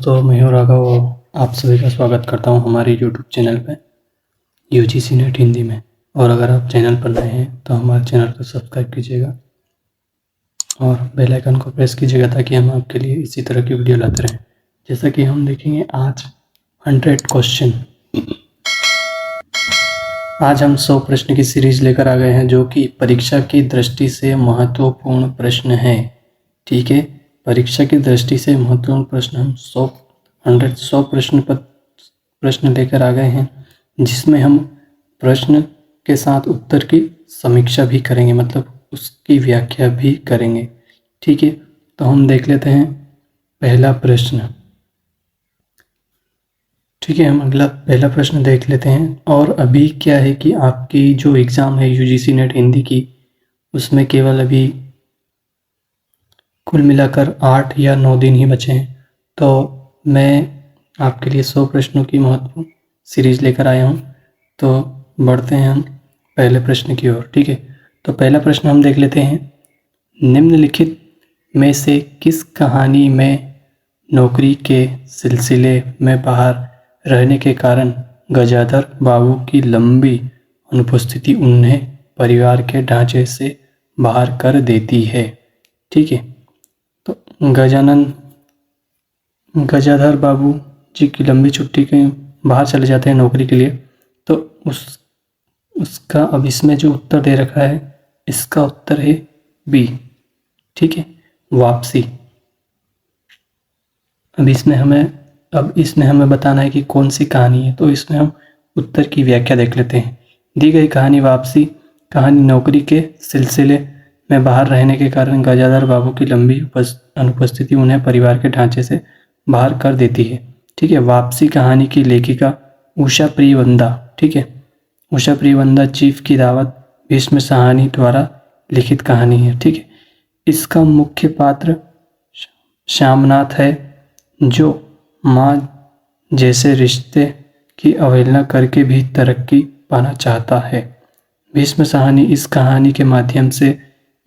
दोस्तों, मैं हूं राघव। आप सभी का स्वागत करता हूं हमारे YouTube चैनल पे UGC नेट हिंदी में। और अगर आप चैनल पर नए हैं तो हमारे चैनल को सब्सक्राइब कीजिएगा और बेल आइकन को प्रेस कीजिएगा ताकि हम आपके लिए इसी तरह की वीडियो लाते रहें। जैसा कि हम देखेंगे आज 100 क्वेश्चन। आज हम 100 प्रश्न की सीरीज लेकर आ गए हैं जो कि परीक्षा की दृष्टि से महत्वपूर्ण प्रश्न हैं। ठीक है, परीक्षा की दृष्टि से महत्वपूर्ण प्रश्न हम 100 प्रश्न लेकर आ गए हैं, जिसमें हम प्रश्न के साथ उत्तर की समीक्षा भी करेंगे, मतलब उसकी व्याख्या भी करेंगे। ठीक है, तो हम देख लेते हैं पहला प्रश्न। ठीक है, हम पहला प्रश्न देख लेते हैं। और अभी क्या है कि आपकी जो एग्ज़ाम है UGC नेट हिंदी की, उसमें केवल अभी कुल मिलाकर 8 या 9 दिन ही बचे हैं। तो मैं आपके लिए 100 प्रश्नों की महत्वपूर्ण सीरीज लेकर आया हूँ। तो बढ़ते हैं हम पहले प्रश्न की ओर। ठीक है, तो पहला प्रश्न हम देख लेते हैं। निम्नलिखित में से किस कहानी में नौकरी के सिलसिले में बाहर रहने के कारण गजाधर बाबू की लंबी अनुपस्थिति उन्हें परिवार के ढांचे से बाहर कर देती है? ठीक है, तो गजाधर बाबू जी की लंबी छुट्टी के बाहर चले जाते हैं नौकरी के लिए। तो उसका अब इसमें जो उत्तर दे रखा है, इसका उत्तर है बी। ठीक है, वापसी। अब इसमें हमें बताना है कि कौन सी कहानी है। तो इसमें हम उत्तर की व्याख्या देख लेते हैं। दी गई कहानी वापसी कहानी नौकरी के सिलसिले में बाहर रहने के कारण गजाधर बाबू की लंबी अनुपस्थिति उन्हें परिवार के ढांचे से बाहर कर देती है। ठीक है, वापसी कहानी की लेखिका उषा प्रियवंदा। ठीक है, उषा प्रियवंदा चीफ की दावत भीष्म साहनी द्वारा लिखित कहानी है। ठीक है, इसका मुख्य पात्र श्यामनाथ है, जो माँ जैसे रिश्ते की अवहेलना करके भी तरक्की पाना चाहता है। भीष्म साहनी इस कहानी के माध्यम से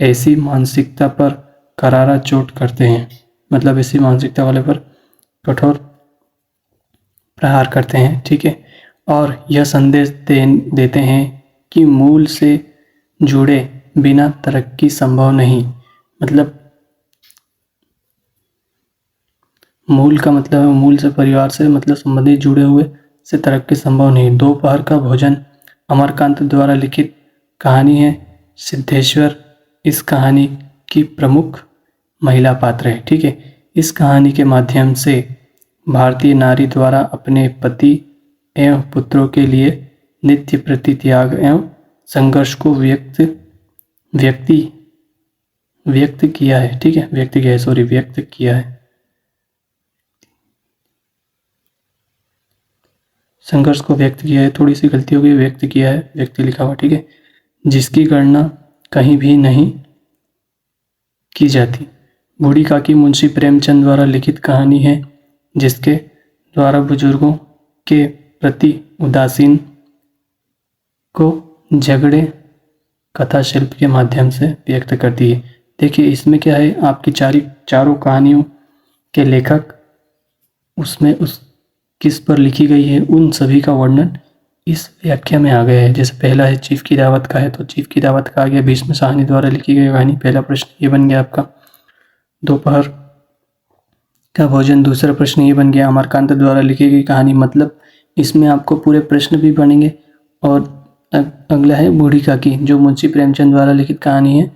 ऐसी मानसिकता पर करारा चोट करते हैं, मतलब ऐसी मानसिकता वाले पर कठोर प्रहार करते हैं। ठीक है, और यह संदेश देते हैं कि मूल से जुड़े बिना तरक्की संभव नहीं। मतलब मूल का मतलब है मूल से, परिवार से मतलब संबंधित जुड़े हुए से तरक्की संभव नहीं। दोपहर का भोजन अमरकांत द्वारा लिखित कहानी है। सिद्धेश्वर इस कहानी की प्रमुख महिला पात्र है। ठीक है, इस कहानी के माध्यम से भारतीय नारी द्वारा अपने पति एवं पुत्रों के लिए नित्य प्रति त्याग एवं संघर्ष को व्यक्त किया है। ठीक है, व्यक्त किया है। संघर्ष को व्यक्त किया है, थोड़ी सी गलती हो गई, व्यक्त किया है, व्यक्ति लिखा हुआ। ठीक है, जिसकी गणना कहीं भी नहीं की जाती। बूढ़ी काकी मुंशी प्रेमचंद द्वारा लिखित कहानी है, जिसके द्वारा बुजुर्गों के प्रति उदासीन को झगड़े कथा शिल्प के माध्यम से व्यक्त करती है। देखिए, इसमें क्या है, आपकी चारों कहानियों के लेखक उसमें किस पर लिखी गई है, उन सभी का वर्णन इस व्याख्या में आ गया है। जैसे पहला है चीफ की दावत का है, तो चीफ की दावत का आ गया भीष्म साहनी द्वारा लिखी गई कहानी। पहला प्रश्न ये बन गया आपका। दोपहर का भोजन, दूसरा प्रश्न ये बन गया अमरकांत द्वारा लिखी गई कहानी। मतलब इसमें आपको पूरे प्रश्न भी बनेंगे। और अगला है बूढ़ी काकी, जो मुंशी प्रेमचंद द्वारा लिखित कहानी है,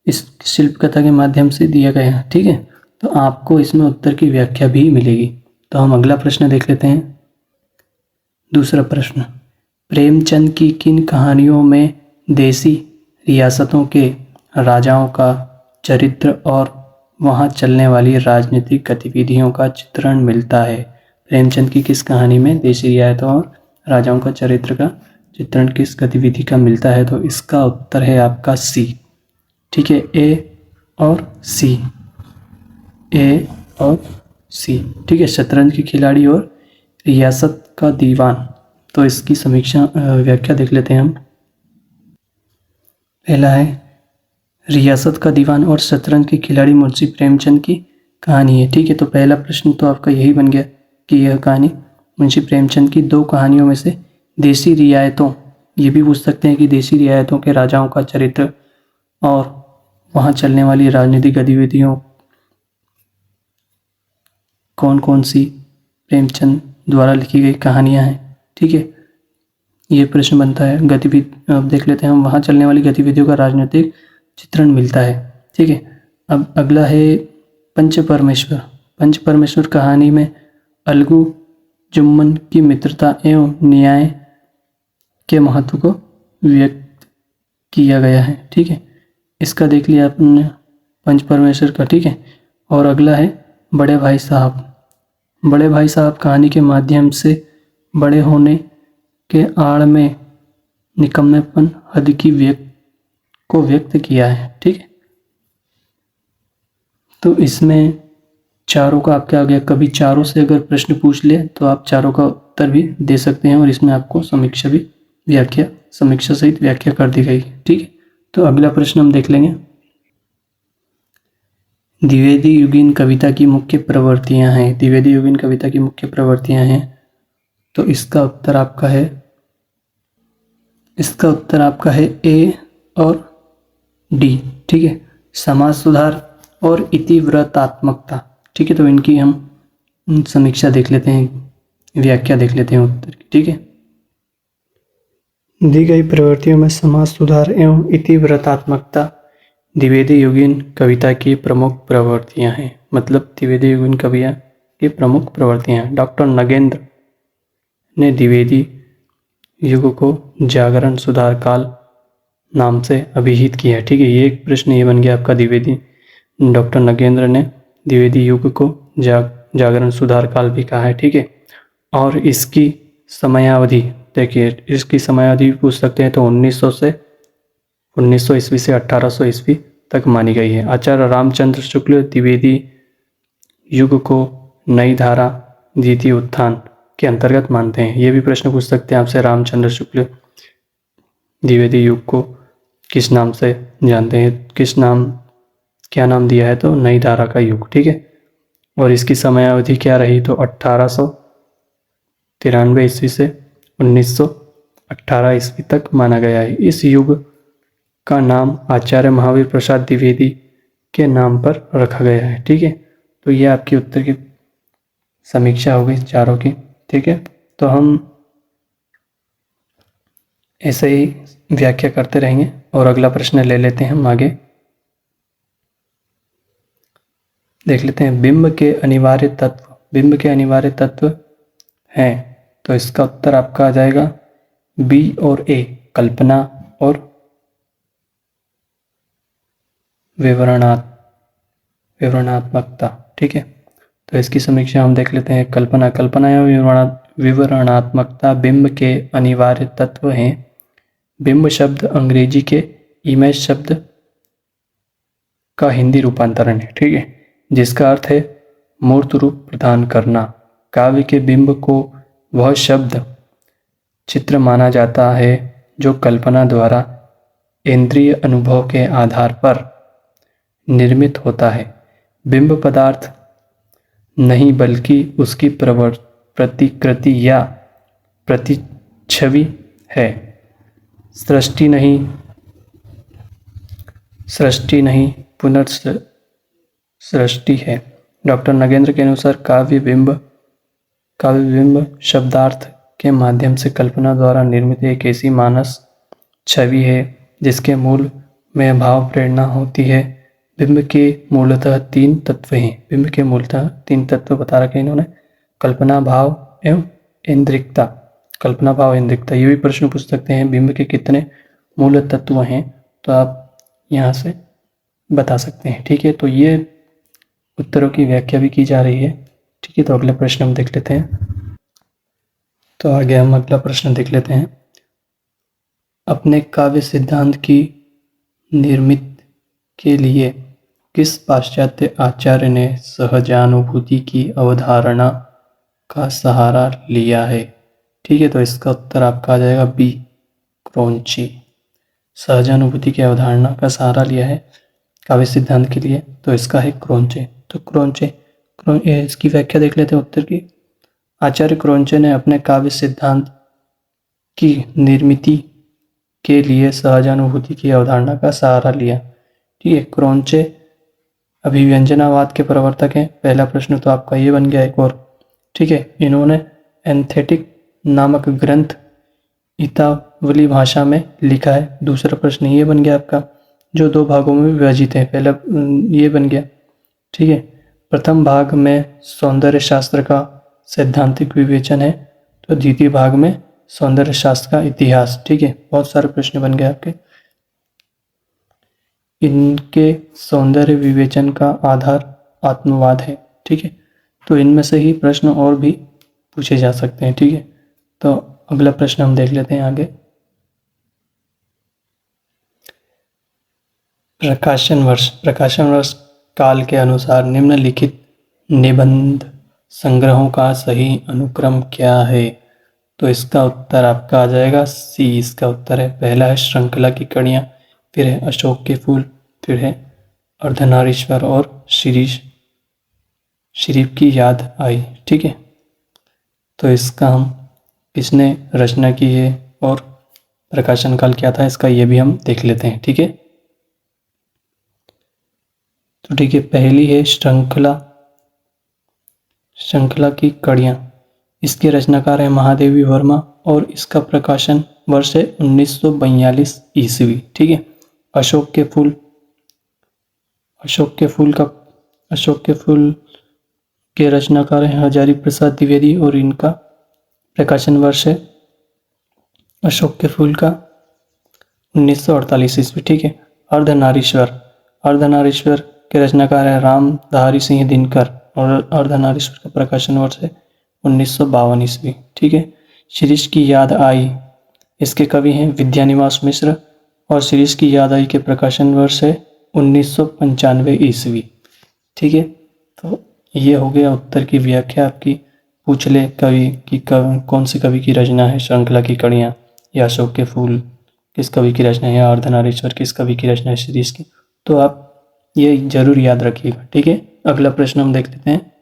इस शिल्प कथा के माध्यम से दिया गया है। ठीक है, तो आपको इसमें उत्तर की व्याख्या भी मिलेगी। तो हम अगला प्रश्न देख लेते हैं। दूसरा प्रश्न, प्रेमचंद की किन कहानियों में देसी रियासतों के राजाओं का चरित्र और वहां चलने वाली राजनीतिक गतिविधियों का चित्रण मिलता है? प्रेमचंद की किस कहानी में देसी रियासतों और राजाओं का चरित्र का चित्रण किस गतिविधि का मिलता है? तो इसका उत्तर है आपका सी। ठीक है, ए और सी। ठीक है, शतरंज के खिलाड़ी और रियासत का दीवान। तो इसकी समीक्षा व्याख्या देख लेते हैं हम। पहला है रियासत का दीवान और शतरंज के खिलाड़ी मुंशी प्रेमचंद की कहानी है। ठीक है, तो पहला प्रश्न तो आपका यही बन गया कि यह कहानी मुंशी प्रेमचंद की 2 कहानियों में से देसी रियायतों, ये भी पूछ सकते हैं कि देसी रियायतों के राजाओं का चरित्र और वहाँ चलने वाली राजनीतिक गतिविधियों कौन कौन सी प्रेमचंद द्वारा लिखी गई कहानियाँ हैं। ठीक है, ये प्रश्न बनता है। गतिविधि अब देख लेते हैं हम, वहाँ चलने वाली गतिविधियों का राजनीतिक चित्रण मिलता है। ठीक है, अब अगला है पंच परमेश्वर। पंच परमेश्वर कहानी में अलगू जुम्मन की मित्रता एवं न्याय के महत्व को व्यक्त किया गया है। ठीक है, इसका देख लिया आपने पंच परमेश्वर का। ठीक है, और अगला है बड़े भाई साहब। बड़े भाई साहब कहानी के माध्यम से बड़े होने के आड़ में निकम्मेपन हद की व्यक्त किया है। ठीक है, तो इसमें चारों का आपके आ गया। कभी चारों से अगर प्रश्न पूछ ले तो आप चारों का उत्तर भी दे सकते हैं और इसमें आपको समीक्षा सहित व्याख्या कर दी गई। ठीक है, तो अगला प्रश्न हम देख लेंगे। द्विवेदी युगीन कविता की मुख्य प्रवृत्तियां हैं। द्विवेदी युगीन कविता की मुख्य प्रवृत्तियां हैं, तो इसका उत्तर आपका है ए और डी। ठीक है, समाज सुधार और इतिव्रतात्मकता। ठीक है, तो इनकी हम समीक्षा देख लेते हैं, व्याख्या देख लेते हैं उत्तर की। ठीक है, दी गई प्रवृत्तियों में समाज सुधार एवं इतिव्रतात्मकता द्विवेदी युगीन कविता की प्रमुख प्रवृत्तियां हैं। मतलब द्विवेदी युगीन कविता की प्रमुख प्रवृत्तियां हैं। डॉक्टर नगेंद्र ने द्विवेदी युग को जागरण सुधार काल नाम से अभिहित किया है। ठीक है, ये एक प्रश्न ये बन गया आपका। डॉक्टर नगेंद्र ने द्विवेदी युग को जागरण सुधार काल भी कहा है। ठीक है, और इसकी समयावधि देखिए, इसकी समयावधि पूछ सकते हैं तो 1900 ईस्वी से 1800 ईस्वी तक मानी गई है। आचार्य रामचंद्र शुक्ल द्विवेदी युग को नई धारा द्वितीय उत्थान के अंतर्गत मानते हैं। ये भी प्रश्न पूछ सकते हैं आपसे, रामचंद्र शुक्ल द्विवेदी युग को किस नाम से जानते हैं, क्या नाम दिया है, तो नई धारा का युग। ठीक है, और इसकी समयावधि क्या रही, तो 1893 ईस्वी से 1918 ईस्वी तक माना गया है। इस युग का नाम आचार्य महावीर प्रसाद द्विवेदी के नाम पर रखा गया है। ठीक है, तो ये आपकी उत्तर की समीक्षा हो गई चारों की। ठीक है, तो हम ऐसे ही व्याख्या करते रहेंगे और अगला प्रश्न ले लेते हैं हम आगे। देख लेते हैं, बिंब के अनिवार्य तत्व हैं, तो इसका उत्तर आपका आ जाएगा बी और ए, कल्पना और विवरणात्मकता। ठीक है, तो इसकी समीक्षा हम देख लेते हैं। कल्पना या विवरणात्मकता बिंब के अनिवार्य तत्व हैं। बिंब शब्द अंग्रेजी के इमेज शब्द का हिंदी रूपांतरण है। ठीक है, जिसका अर्थ है मूर्त रूप प्रदान करना। काव्य के बिंब को वह शब्द चित्र माना जाता है जो कल्पना द्वारा इंद्रिय अनुभव के आधार पर निर्मित होता है। बिंब पदार्थ नहीं बल्कि उसकी प्रतिकृति या प्रतिच्छवि है, सृष्टि नहीं पुनर्सृष्टि है। डॉक्टर नगेंद्र के अनुसार काव्य बिंब शब्दार्थ के माध्यम से कल्पना द्वारा निर्मित एक ऐसी मानस छवि है जिसके मूल में भाव प्रेरणा होती है। बिंब के मूलतः 3 तत्व हैं। बिंब के मूलतः 3 तत्व बता रखे इन्होंने, कल्पना, भाव एवं इंद्रिकता। ये भी प्रश्न पूछ सकते हैं, बिंब के कितने मूल तत्व हैं, तो आप यहाँ से बता सकते हैं। ठीक है, तो ये उत्तरों की व्याख्या भी की जा रही है। ठीक है, तो अगला प्रश्न हम देख लेते हैं। तो आगे हम अगला प्रश्न देख लेते हैं। अपने काव्य सिद्धांत की निर्मित के लिए किस पाश्चात्य आचार्य ने सहजानुभूति की अवधारणा का सहारा लिया है? ठीक है, तो इसका उत्तर आपका आ जाएगा बी, क्रोंची। सहजानुभूति की अवधारणा का सहारा लिया है काव्य सिद्धांत के लिए, तो इसका है क्रोंचे। तो क्रौंचे, इसकी व्याख्या देख लेते हैं उत्तर की। आचार्य क्रौंचे ने अपने काव्य सिद्धांत की निर्मिति के लिए सहजानुभूति की अवधारणा का सहारा लिया। ठीक है, क्रौंचे अभिव्यंजनावाद के प्रवर्तक हैं। पहला प्रश्न तो आपका ये बन गया एक और। ठीक है, इन्होंने एंथेटिक नामक ग्रंथ इतावली भाषा में लिखा है। दूसरा प्रश्न ये बन गया आपका, जो 2 भागों में विभाजित है। पहला ये बन गया। ठीक है, प्रथम भाग में सौंदर्य शास्त्र का सैद्धांतिक विवेचन है, तो द्वितीय भाग में सौंदर्य शास्त्र का इतिहास। ठीक है, बहुत सारे प्रश्न बन गए आपके। इनके सौंदर्य विवेचन का आधार आत्मवाद है। ठीक है, तो इनमें से ही प्रश्न और भी पूछे जा सकते हैं। ठीक है, तो अगला प्रश्न हम देख लेते हैं आगे। प्रकाशन वर्ष काल के अनुसार निम्नलिखित निबंध संग्रहों का सही अनुक्रम क्या है? तो इसका उत्तर आपका आ जाएगा सी। इसका उत्तर है पहला है श्रृंखला की कड़ियाँ, फिर है अशोक के फूल, फिर है अर्धनारीश्वर और शरीफ की याद आई। ठीक है, तो इसका हम किसने रचना की है और प्रकाशन काल क्या था, इसका ये भी हम देख लेते हैं। ठीक है, तो ठीक है, पहली है श्रृंखला की कड़ियाँ। इसके रचनाकार है महादेवी वर्मा और इसका प्रकाशन वर्ष है 1942 ईस्वी। ठीक है, अशोक के फूल के रचनाकार हैं हजारी प्रसाद द्विवेदी और इनका प्रकाशन वर्ष है अशोक के फूल का 1948 ईस्वी। ठीक है, अर्धनारीश्वर के रचनाकार है रामधारी सिंह दिनकर और अर्धनारीश्वर का प्रकाशन वर्ष है 1952 ईस्वी। ठीक है, शिरीष की याद आई, इसके कवि हैं विद्यानिवास मिश्र और शिरीष की याद आई के प्रकाशन वर्ष है 1995 ईस्वी। ठीक है, तो ये हो गया उत्तर की व्याख्या आपकी। पूछ ले कवि की कौन से कवि की रचना है श्रृंखला की कड़ियाँ, या अशोक के फूल किस कवि की रचना है, या अर्धनारीश्वर किस कवि की रचना है शिरीष की, तो आप ये जरूर याद रखिएगा। ठीक है, अगला प्रश्न हम देख लेते हैं।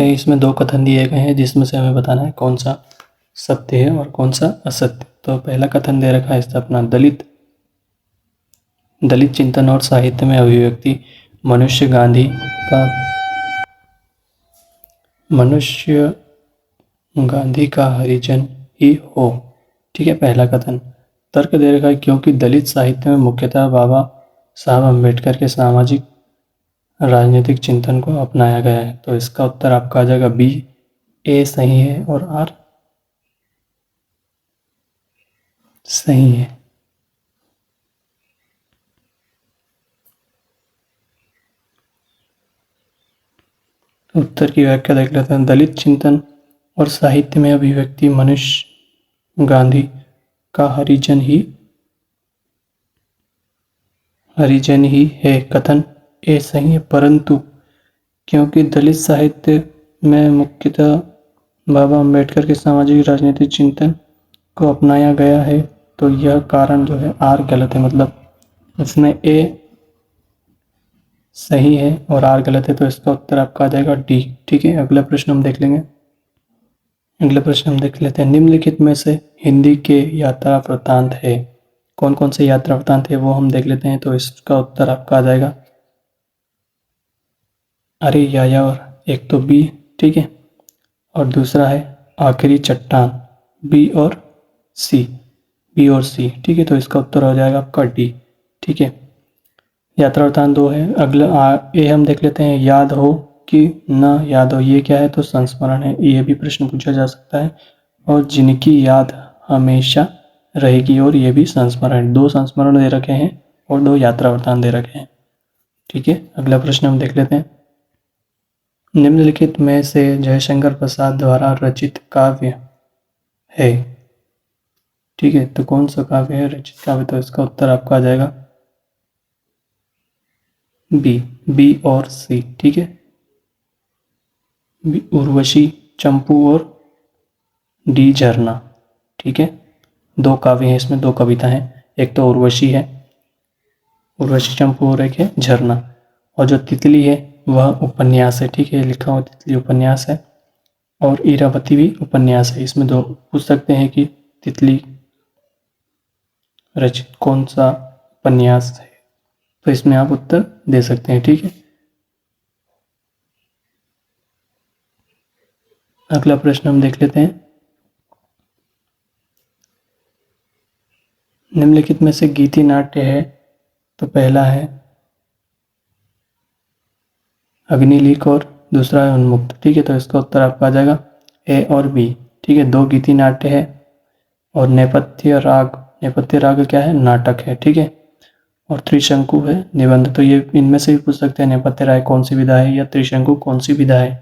इसमें 2 कथन दिए गए हैं जिसमें से हमें बताना है कौन सा सत्य है और कौन सा असत्य। तो पहला कथन दे रखा है इसका अपना, दलित चिंतन और साहित्य में अभिव्यक्ति मनुष्य गांधी का हरिजन ही हो। ठीक है, पहला कथन। तर्क दे रखा है क्योंकि दलित साहित्य में मुख्यतः बाबा साहब अम्बेडकर के सामाजिक राजनीतिक चिंतन को अपनाया गया है। तो इसका उत्तर आपका आ जाएगा बी, ए सही है और आर सही है। उत्तर की व्याख्या देख लेते हैं। दलित चिंतन और साहित्य में अभिव्यक्ति मनुष्य गांधी का हरिजन ही है। कथन ए सही है, परंतु क्योंकि दलित साहित्य में मुख्यतः बाबा अम्बेडकर के सामाजिक राजनीतिक चिंतन को अपनाया गया है, तो यह कारण जो है आर गलत है। मतलब इसमें ए सही है और आर गलत है, तो इसका उत्तर आपका आ जाएगा डी। ठीक है, अगला प्रश्न हम देख लेते हैं। निम्नलिखित में से हिंदी के यात्रा वृत्तांत है। कौन कौन से यात्रा वृत्तांत है वो हम देख लेते हैं। तो इसका उत्तर आपका आ जाएगा अरे या और एक तो बी। ठीक है, और दूसरा है आखिरी चट्टान, बी और सी। ठीक है, तो इसका उत्तर हो जाएगा आपका डी। ठीक है, यात्रा वृत्तांत 2 है। अगला ए हम देख लेते हैं, याद हो कि न याद हो, ये क्या है, तो संस्मरण है। ये भी प्रश्न पूछा जा सकता है। और जिनकी याद हमेशा रहेगी, और ये भी संस्मरण। 2 संस्मरण दे रखे हैं और 2 यात्रा वृत्तांत दे रखे हैं। ठीक है, अगला प्रश्न हम देख लेते हैं। निम्नलिखित में से जयशंकर प्रसाद द्वारा रचित काव्य है। ठीक है, तो कौन सा काव्य है रचित काव्य, तो इसका उत्तर आपका आ जाएगा बी और सी। ठीक है, उर्वशी, चंपू और डी झरना। ठीक है, 2 काव्य हैं इसमें, 2 कविता हैं। एक तो उर्वशी है, उर्वशी चंपू, और एक है झरना। और जो तितली है वह उपन्यास है, ठीक है, लिखा हुआ तितली उपन्यास है, और इरावती भी उपन्यास है। इसमें दो पूछ सकते हैं कि तितली रचित कौन सा उपन्यास है, तो इसमें आप उत्तर दे सकते हैं, ठीक है। अगला प्रश्न हम देख लेते हैं। निम्नलिखित में से गीति नाट्य है, तो पहला है अग्निलीक और दूसरा है उन्मुक्त, ठीक है, तो इसका उत्तर आपका आ जाएगा ए और बी, ठीक है। दो गीति नाट्य है और नेपथ्य राग, नेपथ्य राग क्या है, नाटक है, ठीक है, और त्रिशंकु है निबंध। तो ये इनमें से भी पूछ सकते हैं नेपथ्य राग कौन सी विधा है या त्रिशंकु कौन सी विधा है,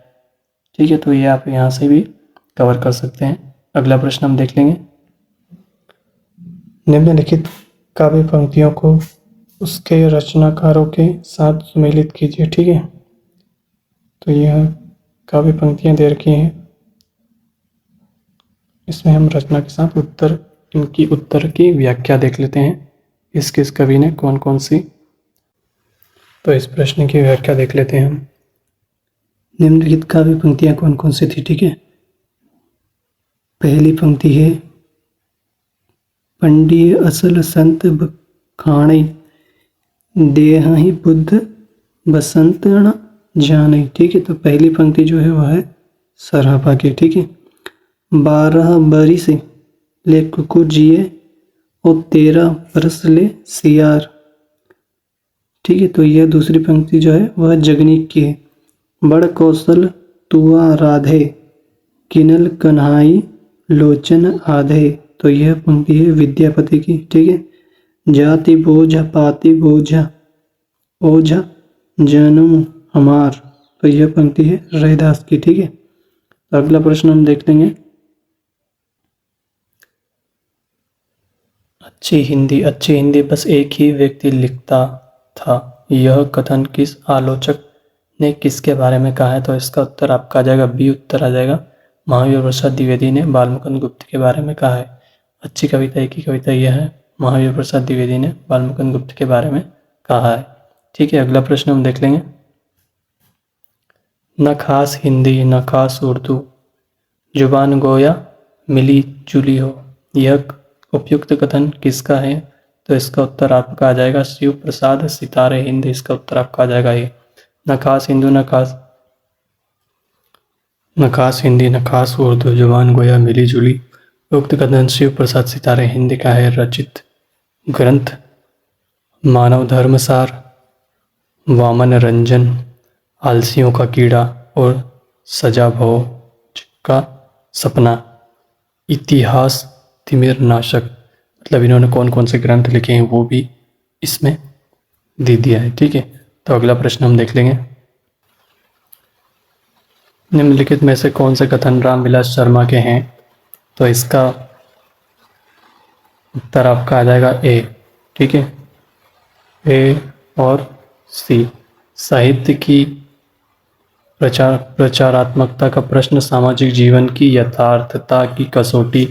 ठीक है, तो ये आप यहाँ से भी कवर कर सकते हैं। अगला प्रश्न हम देख लेंगे। निम्नलिखित काव्य पंक्तियों को उसके रचनाकारों के साथ सुमेलित कीजिए, ठीक है। तो यह काव्य पंक्तियां दे रखी हैं, इसमें हम रचना के साथ इनकी उत्तर की व्याख्या देख लेते हैं। किस कवि ने कौन कौन सी, तो इस प्रश्न की व्याख्या देख लेते हैं हम। निम्नलिखित काव्य पंक्तियां कौन कौन सी थी, ठीक है। पहली पंक्ति है पंडिय असल संत बखाणे देहि बुद्ध बसंत न जाने, ठीक है, तो पहली पंक्ति जो है वह है सरापा की, ठीक है। 12 बरिस ले कुकुर जिए और 13 बरस ले सियार, ठीक है, तो यह दूसरी पंक्ति जो है वह जगनीक की है। बड़ कौशल तुआ राधे किनल कन्हाई लोचन आधे, तो यह पंक्ति है विद्यापति की, ठीक है। जाति बोझ पाति बोझ ओझा जन्म हमार, तो यह पंक्ति है रैदास की, ठीक है। अगला प्रश्न हम देख लेंगे। अच्छी हिंदी बस एक ही व्यक्ति लिखता था, यह कथन किस आलोचक ने किसके बारे में कहा है, तो इसका उत्तर आपका आ जाएगा बी, उत्तर आ जाएगा महावीर प्रसाद द्विवेदी ने बालमुकुंद गुप्त के बारे में कहा है। अच्छी कविता एक ही कविता यह है, महावीर प्रसाद द्विवेदी ने बालमुकुंद गुप्त के बारे में कहा है, ठीक है। अगला प्रश्न हम देख लेंगे। न खास हिंदी न खास उर्दू जुबान गोया मिली जुली हो, यह उपयुक्त कथन किसका है, तो इसका उत्तर आपका आ जाएगा शिव प्रसाद सितारे हिंद, इसका उत्तर आपका आ जाएगा ये। न खास हिंदू न खास हिंदी न खास उर्दू जुबान गोया मिली जुली, उक्त कथन शिव प्रसाद सितारे हिंद का है। रचित ग्रंथ मानव धर्मसार, वामन रंजन, आलसियों का कीड़ा और सजा भोज का सपना, इतिहास तिमिर नाशक, मतलब इन्होंने कौन कौन से ग्रंथ लिखे हैं वो भी इसमें दे दिया है, ठीक है। तो अगला प्रश्न हम देख लेंगे। निम्नलिखित में से कौन से कथन रामविलास शर्मा के हैं, तो इसका उत्तर आपका आ जाएगा ए, ठीक है, ए और सी। साहित्य की प्रचारात्मकता का प्रश्न सामाजिक जीवन की यथार्थता की कसौटी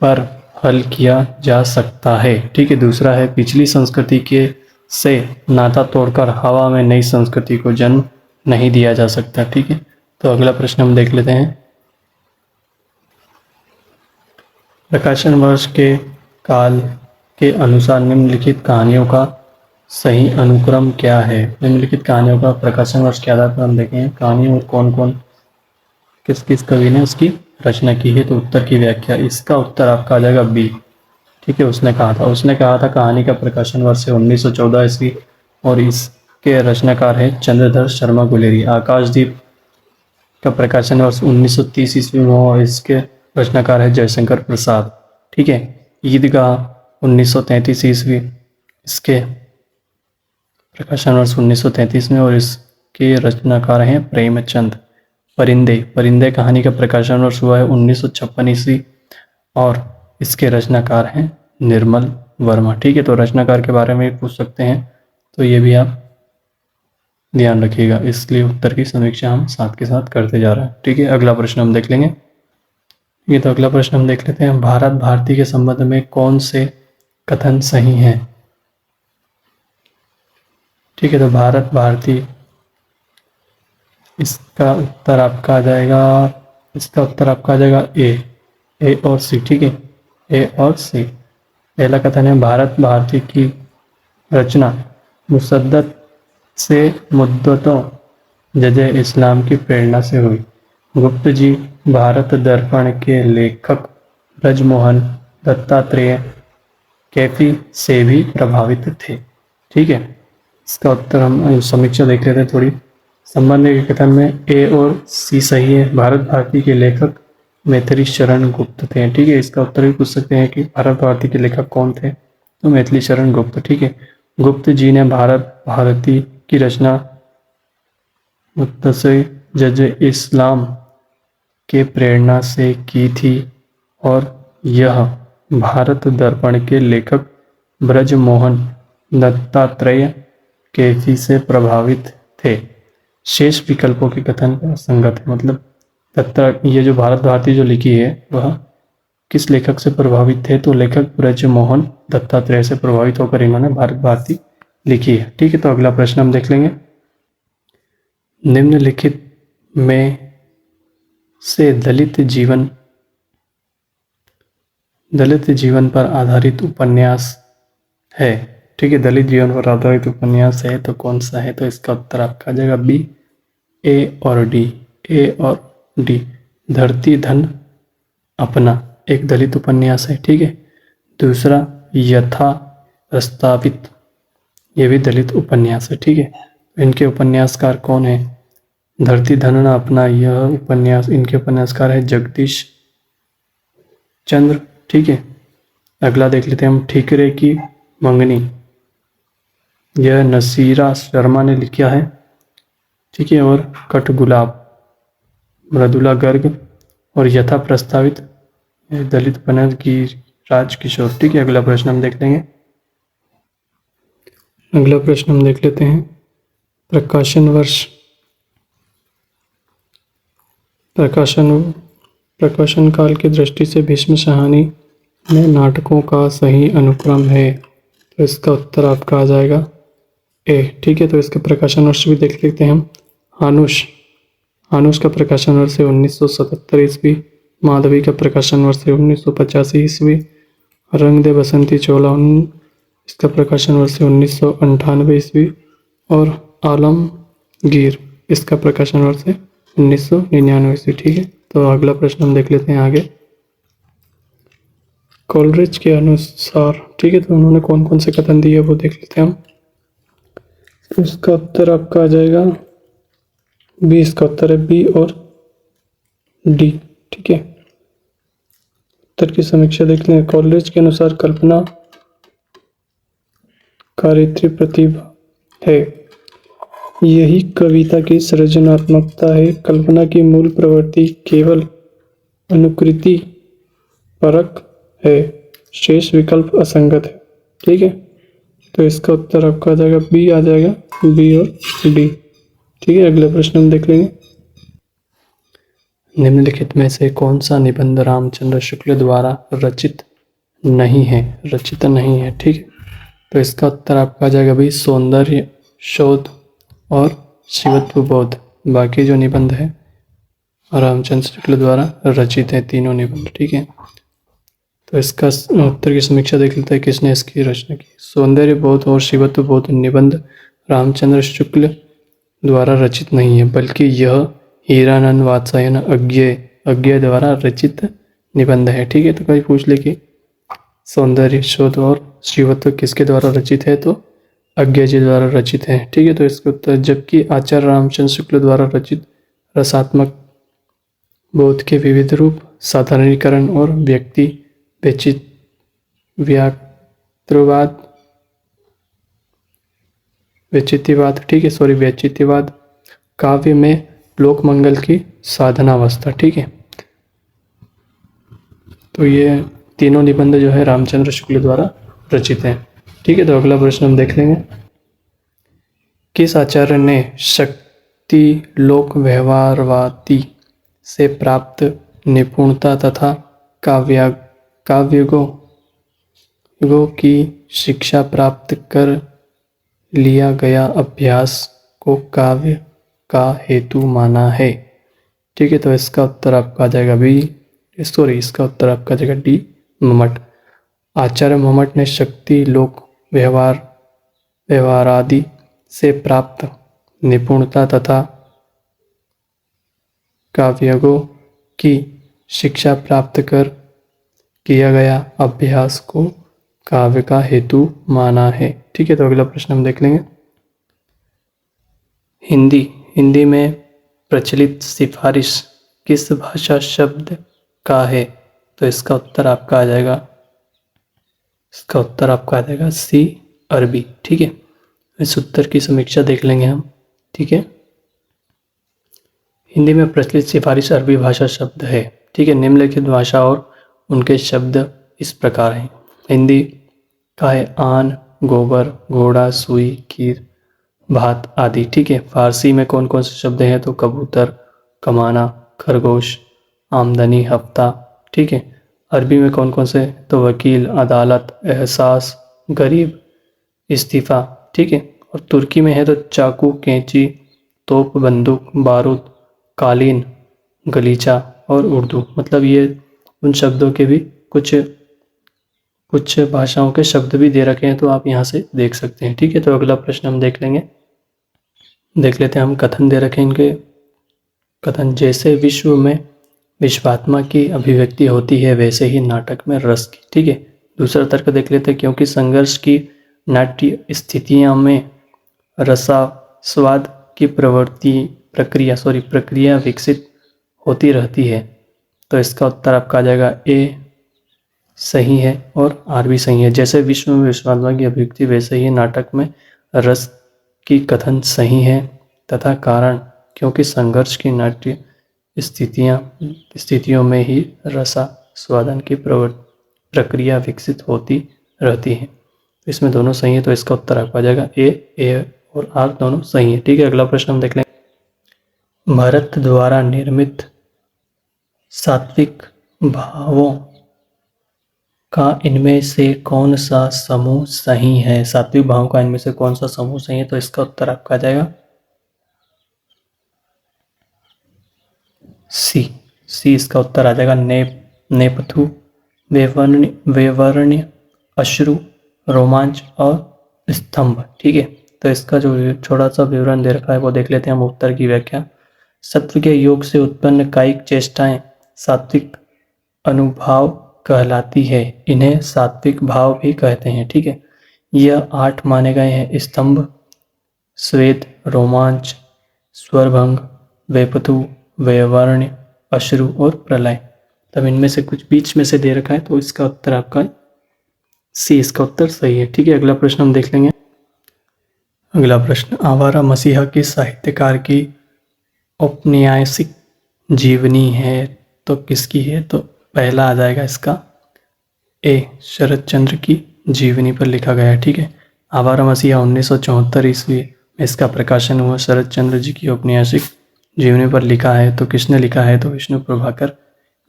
पर हल किया जा सकता है, ठीक है। दूसरा है पिछली संस्कृति के से नाता तोड़कर हवा में नई संस्कृति को जन्म नहीं दिया जा सकता, ठीक है। तो अगला प्रश्न हम देख लेते हैं। प्रकाशन वर्ष के काल के अनुसार निम्नलिखित कहानियों का सही अनुक्रम क्या है। निम्नलिखित कहानियों का प्रकाशन वर्ष के आधार पर हम देखें कहानी और कौन कौन किस किस कवि ने उसकी रचना की है, तो उत्तर की व्याख्या, इसका उत्तर आपका आ जाएगा बी, ठीक है। उसने कहा था कहानी का प्रकाशन वर्ष है 1914 ईस्वी और इसके रचनाकार है चंद्रधर शर्मा गुलेरी। आकाशदीप का प्रकाशन वर्ष 1930 ईस्वी में और इसके रचनाकार है जयशंकर प्रसाद, ठीक है। ईदगाह 1933 ईस्वी, इसके प्रकाशन वर्ष 1933 में और इसके रचनाकार हैं प्रेमचंद। परिंदे कहानी का प्रकाशन वर्ष हुआ है 1956 ईस्वी और इसके रचनाकार हैं निर्मल वर्मा, ठीक है। तो रचनाकार के बारे में पूछ सकते हैं, तो ये भी आप ध्यान रखिएगा, इसलिए उत्तर की समीक्षा हम साथ के साथ करते जा रहे हैं, ठीक है। अगला प्रश्न हम देख लेंगे। ये तो अगला प्रश्न हम देख लेते हैं। भारत भारती के संबंध में कौन से कथन सही हैं। ठीक है, तो भारत भारती, इसका उत्तर आपका आ जाएगा, इसका उत्तर आपका आ जाएगा ए और सी। ठीक है, ए और सी। पहला कथन है भारत भारती की रचना मुसद्दत से मुद्दतों जजे इस्लाम की प्रेरणा से हुई। गुप्त जी भारत दर्पण के लेखक ब्रजमोहन दत्तात्रेय कैफी से भी प्रभावित थे। ठीक है, इसका उत्तर हम समीक्षा देख लेते हैं थोड़ी। संबंध के कथन में ए और सी सही है। भारत भारती के लेखक मैथिली शरण गुप्त थे। ठीक है, इसका उत्तर भी पूछ सकते हैं कि भारत भारती के लेखक कौन थे, तो मैथिली शरण गुप्त। ठीक है, गुप्त जी ने भारत भारती की रचना मुत्तसे जज इस्लाम के प्रेरणा से की थी और यह भारत दर्पण के लेखक ब्रजमोहन दत्तात्रेय कैफी से प्रभावित थे। शेष विकल्पों के कथन संगत है, मतलब ये जो भारत भारती जो लिखी है वह किस लेखक से प्रभावित थे, तो लेखक ब्रजमोहन दत्तात्रेय से प्रभावित होकर इन्होंने भारत भारती लिखी है। ठीक है, तो अगला प्रश्न हम देख लेंगे। निम्नलिखित में से दलित जीवन पर आधारित उपन्यास है। ठीक है, दलित जीवन पर आधारित उपन्यास है तो कौन सा है, तो इसका उत्तर आपका आ जाएगा बी, ए और डी। धरती धन अपना एक दलित उपन्यास है। ठीक है, दूसरा यथा प्रस्तावित, ये भी दलित उपन्यास है। ठीक है, इनके उपन्यासकार कौन है, धरती धन अपना यह उपन्यास, इनके उपन्यासकार है जगदीश चंद्र। ठीक है, अगला देख लेते हैं हम, ठीकरे की मंगनी, यह नसीरा शर्मा ने लिखा है। ठीक है, और कठगुलाब मृदुला गर्ग, और यथा प्रस्तावित दलित उपन्यास गिरिराज किशोर। ठीक है, अगला प्रश्न हम देख लेंगे। अगला प्रश्न हम देख लेते हैं, प्रकाशन वर्ष, प्रकाशन काल की दृष्टि से भीष्म शाहनी में नाटकों का सही अनुक्रम है, तो इसका उत्तर आपका आ जाएगा ए। ठीक है, तो इसके प्रकाशन वर्ष भी देख लेते हैं हम। हानुष का प्रकाशन वर्ष है 1977 ईस्वी, माधवी का प्रकाशन वर्ष है 1985 ईस्वी, रंग दे बसंती चोला इसका प्रकाशन वर्ष है 1998 ईस्वी, और आलमगीर इसका प्रकाशन वर्ष है 1999 ईस्वी। ठीक है, तो अगला प्रश्न हम देख लेते हैं आगे। कोलरिज के अनुसार, ठीक है, तो उन्होंने कौन कौन से कथन दिए वो देख लेते हैं हम। इसका उत्तर आपका आ जाएगा बी, इसका उत्तर है बी और डी। ठीक है, उत्तर की समीक्षा देख लें। कोलरिज के अनुसार कल्पना कारित्री प्रतिभा है, यही कविता की सृजनात्मकता है। कल्पना की मूल प्रवृत्ति केवल अनुकृति परक है, शेष विकल्प असंगत है। ठीक है, तो इसका उत्तर आपका आ जाएगा बी, आ जाएगा बी और डी। ठीक है, अगला प्रश्न हम देख लेंगे। निम्नलिखित में से कौन सा निबंध रामचंद्र शुक्ल द्वारा रचित नहीं है, ठीक है, तो इसका उत्तर आपका आ जाएगा भाई सौंदर्य शोध और शिवत्व बोध। बाकी जो निबंध है रामचंद्र शुक्ल द्वारा रचित है, तीनों निबंध। ठीक है, तो इसका उत्तर की समीक्षा देख लेते हैं, किसने इसकी रचना की। सौंदर्य बोध और शिवत्व बोध निबंध रामचंद्र शुक्ल द्वारा रचित नहीं है, बल्कि यह हीरानंद वात्सायन अज्ञेय द्वारा रचित निबंध है। ठीक है, तो कभी पूछ ले कि सौंदर्य शोध और शिवत्व किसके द्वारा रचित है, तो अज्ञेय जी द्वारा रचित है। ठीक है, तो इसके उत्तर, जबकि आचार्य रामचंद्र शुक्ल द्वारा रचित रसात्मक बोध के विविध रूप साधारणीकरण और व्यक्ति वैचित्यवाद काव्य में लोक मंगल की साधनावस्था। ठीक है, तो ये तीनों निबंध जो है रामचंद्र शुक्ल द्वारा रचित हैं। ठीक है, तो अगला प्रश्न हम देख लेंगे। किस आचार्य ने शक्ति लोक व्यवहारवादी से प्राप्त निपुणता तथा काव्यगो की शिक्षा प्राप्त कर लिया गया अभ्यास को काव्य का हेतु माना है। ठीक है, तो इसका उत्तर आपका आ जाएगा बी, सॉरी इसका उत्तर आपका आ जाएगा डी, मम्मट। आचार्य मम्मट ने शक्ति लोक व्यवहार आदि से प्राप्त निपुणता तथा काव्यों की शिक्षा प्राप्त कर किया गया अभ्यास को काव्य का हेतु माना है। ठीक है, तो अगला प्रश्न हम देख लेंगे। हिंदी में प्रचलित सिफारिश किस भाषा शब्द का है? तो इसका उत्तर आपका आ जाएगा सी, अरबी। ठीक है, इस उत्तर की समीक्षा देख लेंगे हम। ठीक है, हिंदी में प्रचलित सिफारिश अरबी भाषा शब्द है। ठीक है, निम्नलिखित भाषा और उनके शब्द इस प्रकार हैं। हिंदी का है आन, गोबर, घोड़ा, सुई, खीर, भात आदि। ठीक है, फारसी में कौन कौन से शब्द हैं? तो कबूतर, कमाना, खरगोश, आमदनी, हफ्ता। ठीक है, अरबी में कौन कौन से? तो वकील, अदालत, एहसास, गरीब, इस्तीफा। ठीक है, और तुर्की में है तो चाकू, कैंची, तोप, बंदूक, बारूद, कालीन, गलीचा और उर्दू। मतलब ये उन शब्दों के भी कुछ भाषाओं के शब्द भी दे रखे हैं, तो आप यहाँ से देख सकते हैं। ठीक है, तो अगला प्रश्न हम देख लेते हैं हम। कथन दे रखे हैं इनके। कथन, जैसे विश्व में विश्वात्मा की अभिव्यक्ति होती है वैसे ही नाटक में रस की। ठीक है, दूसरा तर्क देख लेते हैं। क्योंकि संघर्ष की नाट्य स्थितियों में रसास्वाद की प्रक्रिया विकसित होती रहती है। तो इसका उत्तर आपका आ जाएगा ए, सही है, और आर भी सही है। जैसे विश्व में विश्वात्मा की अभिव्यक्ति वैसे ही नाटक में रस की कथन सही है तथा कारण, क्योंकि संघर्ष की नाट्य स्थितियों में ही रसास्वादन की प्रक्रिया विकसित होती रहती है। इसमें दोनों सही है, तो इसका उत्तर आपका आ जाएगा ए और आर दोनों सही है। ठीक है, अगला प्रश्न हम देख लेंगे। भरत द्वारा निर्मित सात्विक भावों का इनमें से कौन सा समूह सही है? सात्विक भावों का इनमें से कौन सा समूह सही है? तो इसका उत्तर आपका आ जाएगा सी। इसका उत्तर आ जाएगा नेपथु, वैवर्ण्य, अश्रु, रोमांच और स्तंभ। ठीक है, तो इसका जो छोटा सा विवरण दे रखा है वो देख लेते हैं हम। उत्तर की व्याख्या, सत्व के योग से उत्पन्न कायिक चेष्टाएं सात्विक अनुभाव कहलाती है। इन्हें सात्विक भाव भी कहते हैं। ठीक है, यह 8 माने गए हैं: स्तंभ, स्वेद, रोमांच, स्वरभंग, वेपथु, वैवर्ण्य, अश्रु और प्रलय। तब इनमें से कुछ बीच में से दे रखा है, तो इसका उत्तर आपका सी, इसका उत्तर सही है। ठीक है, अगला प्रश्न हम देख लेंगे। अगला प्रश्न, आवारा मसीहा की साहित्यकार की औपन्यासिक जीवनी है तो किसकी है? तो पहला आ जाएगा इसका ए, शरद चंद्र की जीवनी पर लिखा गया है। ठीक है, आवारा मसीहा 1974 ईस्वी में इसका प्रकाशन हुआ। शरद चंद्र जी की औपन्यासिक जीवनी पर लिखा है। तो किसने लिखा है? तो विष्णु प्रभाकर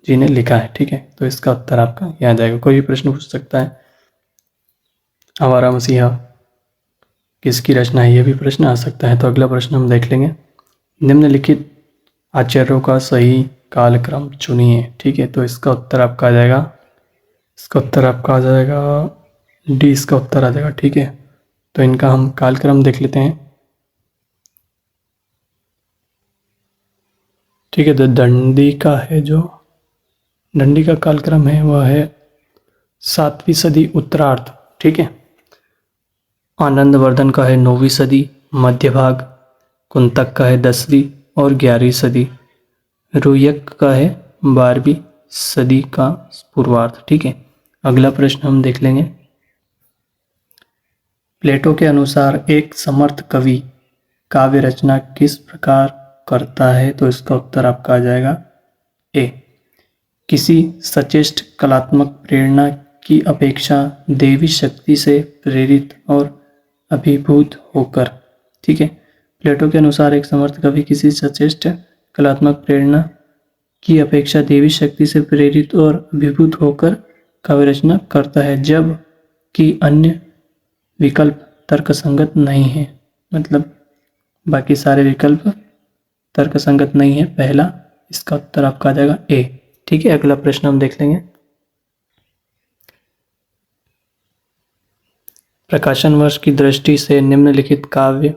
जी ने लिखा है। ठीक है, तो इसका उत्तर आपका यहाँ जाएगा। कोई भी प्रश्न पूछ सकता है, आवारा मसीहा किसकी रचना है, यह भी प्रश्न आ सकता है। तो अगला प्रश्न हम देख लेंगे। निम्नलिखित आचार्यों का सही कालक्रम चुनिए। ठीक है, तो इसका उत्तर आपका आ जाएगा डी, इसका उत्तर आ जाएगा। ठीक है, तो इनका हम कालक्रम देख लेते हैं। ठीक है, तो दंडी का कालक्रम है वह है 7वीं सदी उत्तरार्ध। ठीक है, आनंदवर्धन का है 9वीं सदी मध्य भाग, कुंतक का है 10वीं और 11वीं सदी, रुयक का है 12वीं सदी का पूर्वार्ध। ठीक है, अगला प्रश्न हम देख लेंगे। प्लेटो के अनुसार एक समर्थ कवि काव्य रचना किस प्रकार करता है? तो इसका उत्तर आपका आ जाएगा ए, किसी सचेष्ट कलात्मक प्रेरणा की अपेक्षा देवी शक्ति से प्रेरित और अभिभूत होकर। ठीक है, प्लेटो के अनुसार एक समर्थ कवि किसी सचेष्ट कलात्मक प्रेरणा की अपेक्षा देवी शक्ति से प्रेरित और अभिभूत होकर काव्य रचना करता है, जब कि अन्य विकल्प तर्कसंगत नहीं है, मतलब बाकी सारे विकल्प तर्कसंगत नहीं है, पहला इसका उत्तर आपका आ जाएगा ए। ठीक है, अगला प्रश्न हम देख लेंगे। प्रकाशन वर्ष की दृष्टि से निम्नलिखित काव्य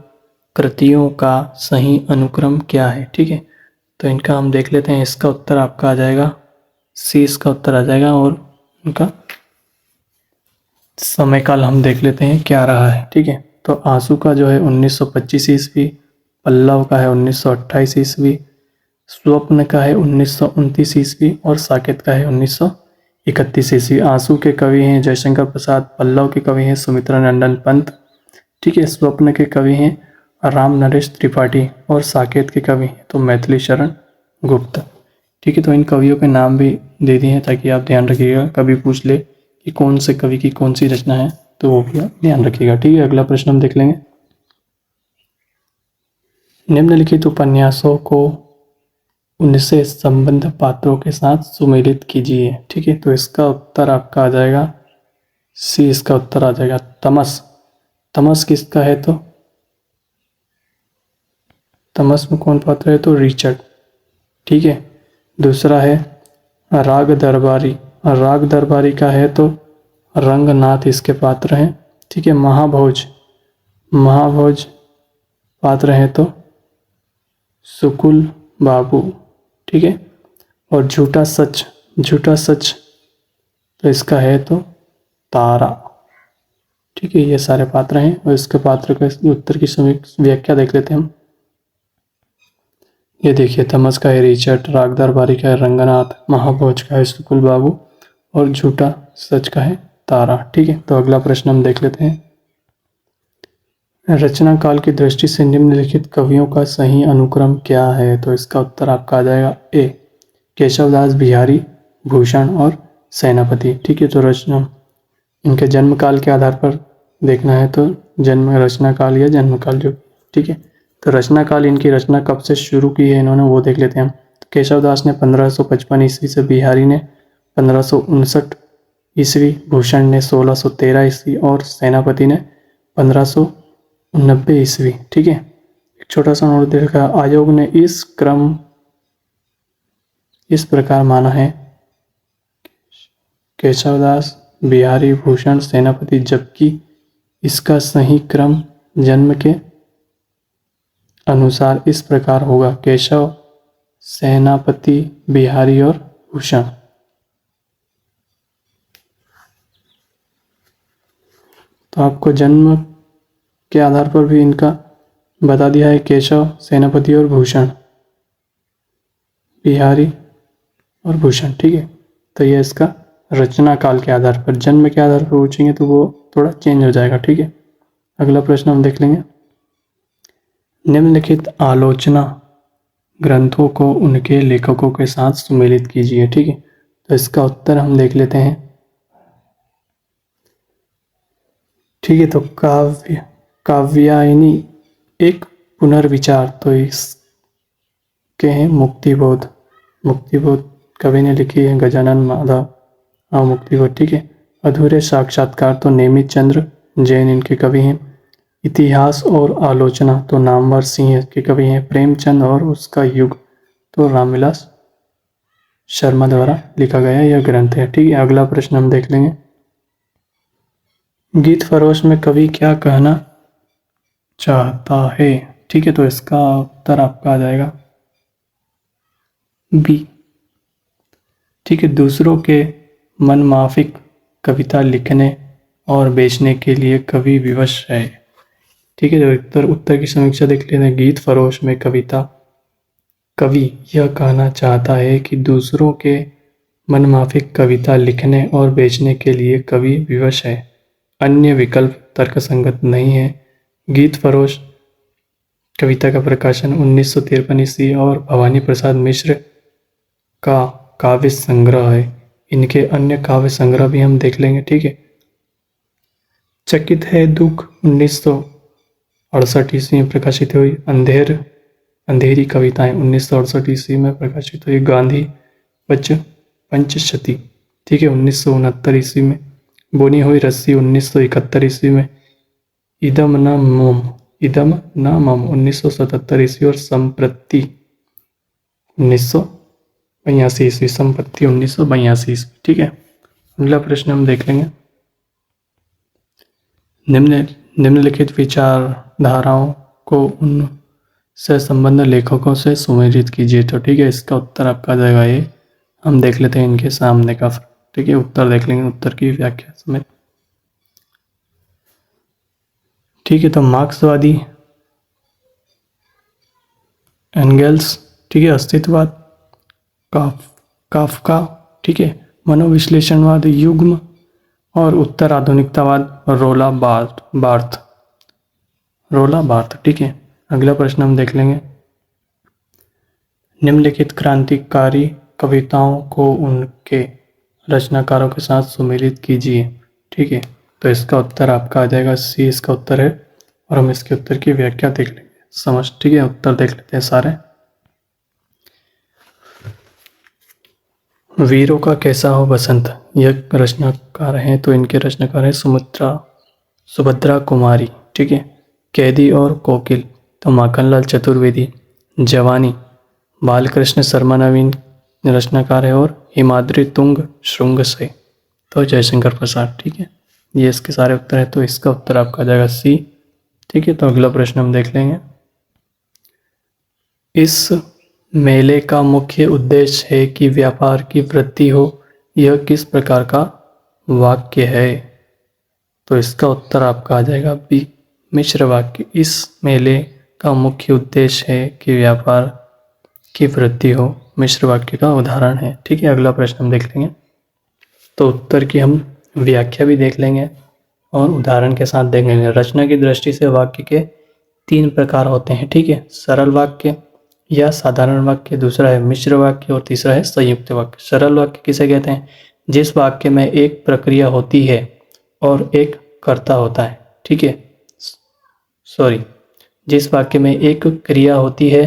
कृतियों का सही अनुक्रम क्या है। ठीक है, तो इनका हम देख लेते हैं। इसका उत्तर आपका आ जाएगा सी, इसका उत्तर आ जाएगा। और उनका समय काल हम देख लेते हैं क्या रहा है। ठीक है, तो आंसू का जो है 1925 ईस्वी, पल्लव का है 1928 ईस्वी, स्वप्न का है 1929 ईस्वी और साकेत का है 1931 ईस्वी। आंसू के कवि हैं जयशंकर प्रसाद, पल्लव के कवि हैं सुमित्रा नंदन पंत। ठीक है, स्वप्न के कवि हैं राम नरेश त्रिपाठी और साकेत के कवि हैं तो मैथिली शरण गुप्त। ठीक है, तो इन कवियों के नाम भी दे दिए हैं ताकि आप ध्यान रखिएगा, कभी पूछ ले कि कौन से कवि की कौन सी रचना है तो वो भी आप ध्यान रखिएगा। ठीक है, अगला प्रश्न हम देख लेंगे। निम्नलिखित उपन्यासों को उनसे संबद्ध पात्रों के साथ सुमेलित कीजिए। ठीक है, तो इसका उत्तर आपका आ जाएगा सी, इसका उत्तर आ जाएगा तमस। तमस किसका है तो तमस में कौन पात्र है तो रिचर्ड। ठीक है, दूसरा है राग दरबारी। राग दरबारी का है तो रंगनाथ इसके पात्र हैं। ठीक है, महाभोज, महाभोज पात्र हैं तो सुकुल बाबू। ठीक है, और झूठा सच, झूठा सच तो इसका है तो तारा। ठीक है, ये सारे पात्र हैं और इसके पात्र का उत्तर की व्याख्या देख लेते हैं हम। ये देखिए, तमस का है रिचर्ड, राग दरबारी का है रंगनाथ, महाभोज का है सुकुल बाबू और झूठा सच का है तारा। ठीक है, तो अगला प्रश्न हम देख लेते हैं। रचना काल की दृष्टि से निम्नलिखित कवियों का सही अनुक्रम क्या है, तो इसका उत्तर आपका आ जाएगा ए, केशवदास, बिहारी, भूषण और सेनापति। ठीक है, तो रचना इनके जन्म काल के आधार पर देखना है तो जन्म रचना काल या जन्म काल जो। ठीक है, तो रचना काल इनकी रचना कब से शुरू की है इन्होंने वो देख लेते हैं हम। तो केशवदास ने 1555 ईस्वी से, बिहारी ने 1559 ईस्वी, भूषण ने 1613 ईस्वी और सेनापति ने 1590 ईस्वी। ठीक है, एक छोटा सा नोट देखा, आयोग ने इस क्रम इस प्रकार माना है केशवदास, बिहारी, भूषण, सेनापति, जबकि इसका सही क्रम जन्म के अनुसार इस प्रकार होगा केशव, सेनापति, बिहारी और भूषण। तो आपको जन्म के आधार पर भी इनका बता दिया है, केशव, सेनापति और भूषण, बिहारी और भूषण। ठीक है, तो ये इसका रचना काल के आधार पर, जन्म के आधार पर पूछेंगे तो वो थोड़ा चेंज हो जाएगा। ठीक है, अगला प्रश्न हम देख लेंगे। निम्नलिखित आलोचना ग्रंथों को उनके लेखकों के साथ सुमेलित कीजिए। ठीक है, तो इसका उत्तर हम देख लेते हैं। ठीक है, तो काव्यायनी एक पुनर्विचार, तो इसके हैं मुक्तिबोध। मुक्तिबोध कवि ने लिखी है गजानन माधव मुक्तिबोध। ठीक है, अधूरे साक्षात्कार तो नेमित चंद्र जैन इनके कवि हैं। इतिहास और आलोचना तो नामवर सिंह के कवि हैं। प्रेमचंद और उसका युग तो रामविलास शर्मा द्वारा लिखा गया यह ग्रंथ है। ठीक है, अगला प्रश्न हम देख लेंगे। गीत फरोश में कवि क्या कहना चाहता है। ठीक है, तो इसका उत्तर आपका आ जाएगा बी। ठीक है, दूसरों के मनमाफिक कविता लिखने और बेचने के लिए कवि विवश है। ठीक है, तो उत्तर की समीक्षा देख लेते हैं। गीत फरोश में कवि यह कहना चाहता है कि दूसरों के मनमाफिक कविता लिखने और बेचने के लिए कवि विवश है, अन्य विकल्प तर्कसंगत नहीं है। गीत फरोश कविता का प्रकाशन 1953 ईस्वी और भवानी प्रसाद मिश्र का काव्य संग्रह है। इनके अन्य काव्य संग्रह भी हम देख लेंगे। ठीक है, चकित है दुख 1968 ईस्वी में प्रकाशित हुई। अंधेरी कविताएं 1968 ईस्वी में प्रकाशित हुई। गांधी पंचशती, ठीक है, 1969 ईस्वी में। बुनी हुई रस्सी 1971 ईस्वी में। इदम न मम 1977 ईस्वी और संप्रति 1982 ईस्वी, संपत्ति 1982 ईस्वी। ठीक है, अगला प्रश्न हम देख लेंगे। निम्नलिखित विचारधाराओं को उनसे संबंध लेखकों से सुमेलित कीजिए। तो ठीक है, इसका उत्तर आपका आ जाएगा ये। हम देख लेते हैं इनके सामने का। ठीक है, उत्तर देख लेंगे, उत्तर की व्याख्या समेत। ठीक है, तो मार्क्सवादी एंगेल्स, ठीक है, अस्तित्ववाद काफ्का, ठीक है, मनोविश्लेषणवाद युग्म, और उत्तर आधुनिकतावाद रोला बार्थ। ठीक है, अगला प्रश्न हम देख लेंगे। निम्नलिखित क्रांतिकारी कविताओं को उनके रचनाकारों के साथ सुमेलित कीजिए। ठीक है, तो इसका उत्तर आपका आ जाएगा सी, इसका उत्तर है। और हम इसके उत्तर की व्याख्या देख लेंगे ठीक है, उत्तर देख लेते हैं सारे। वीरों का कैसा हो बसंत, यह रचनाकार हैं, तो इनके रचनाकार हैं सुभद्रा कुमारी। ठीक है, कैदी और कोकिल, तो माखनलाल चतुर्वेदी। जवानी, बालकृष्ण शर्मा नवीन रचनाकार है, और हिमाद्री तुंग श्रृंग से, तो जयशंकर प्रसाद। ठीक है, ये इसके सारे उत्तर है, तो इसका उत्तर आपका आ जाएगा सी। ठीक है, तो अगला प्रश्न हम देख लेंगे। इस मेले का मुख्य उद्देश्य है कि व्यापार की वृद्धि हो, यह किस प्रकार का वाक्य है? तो इसका उत्तर आपका आ जाएगा बी, मिश्र वाक्य। इस मेले का मुख्य उद्देश्य है कि व्यापार की वृद्धि हो, मिश्र वाक्य का उदाहरण है। ठीक है, अगला प्रश्न हम देख लेंगे। तो उत्तर की हम व्याख्या भी देख लेंगे और उदाहरण के साथ देखेंगे। रचना की दृष्टि से वाक्य के 3 प्रकार होते हैं। ठीक है, सरल वाक्य या साधारण वाक्य, दूसरा है मिश्र वाक्य, और तीसरा है संयुक्त वाक्य। सरल वाक्य किसे कहते हैं? जिस वाक्य में एक प्रक्रिया होती है और एक कर्ता होता है। ठीक है, जिस वाक्य में एक क्रिया होती है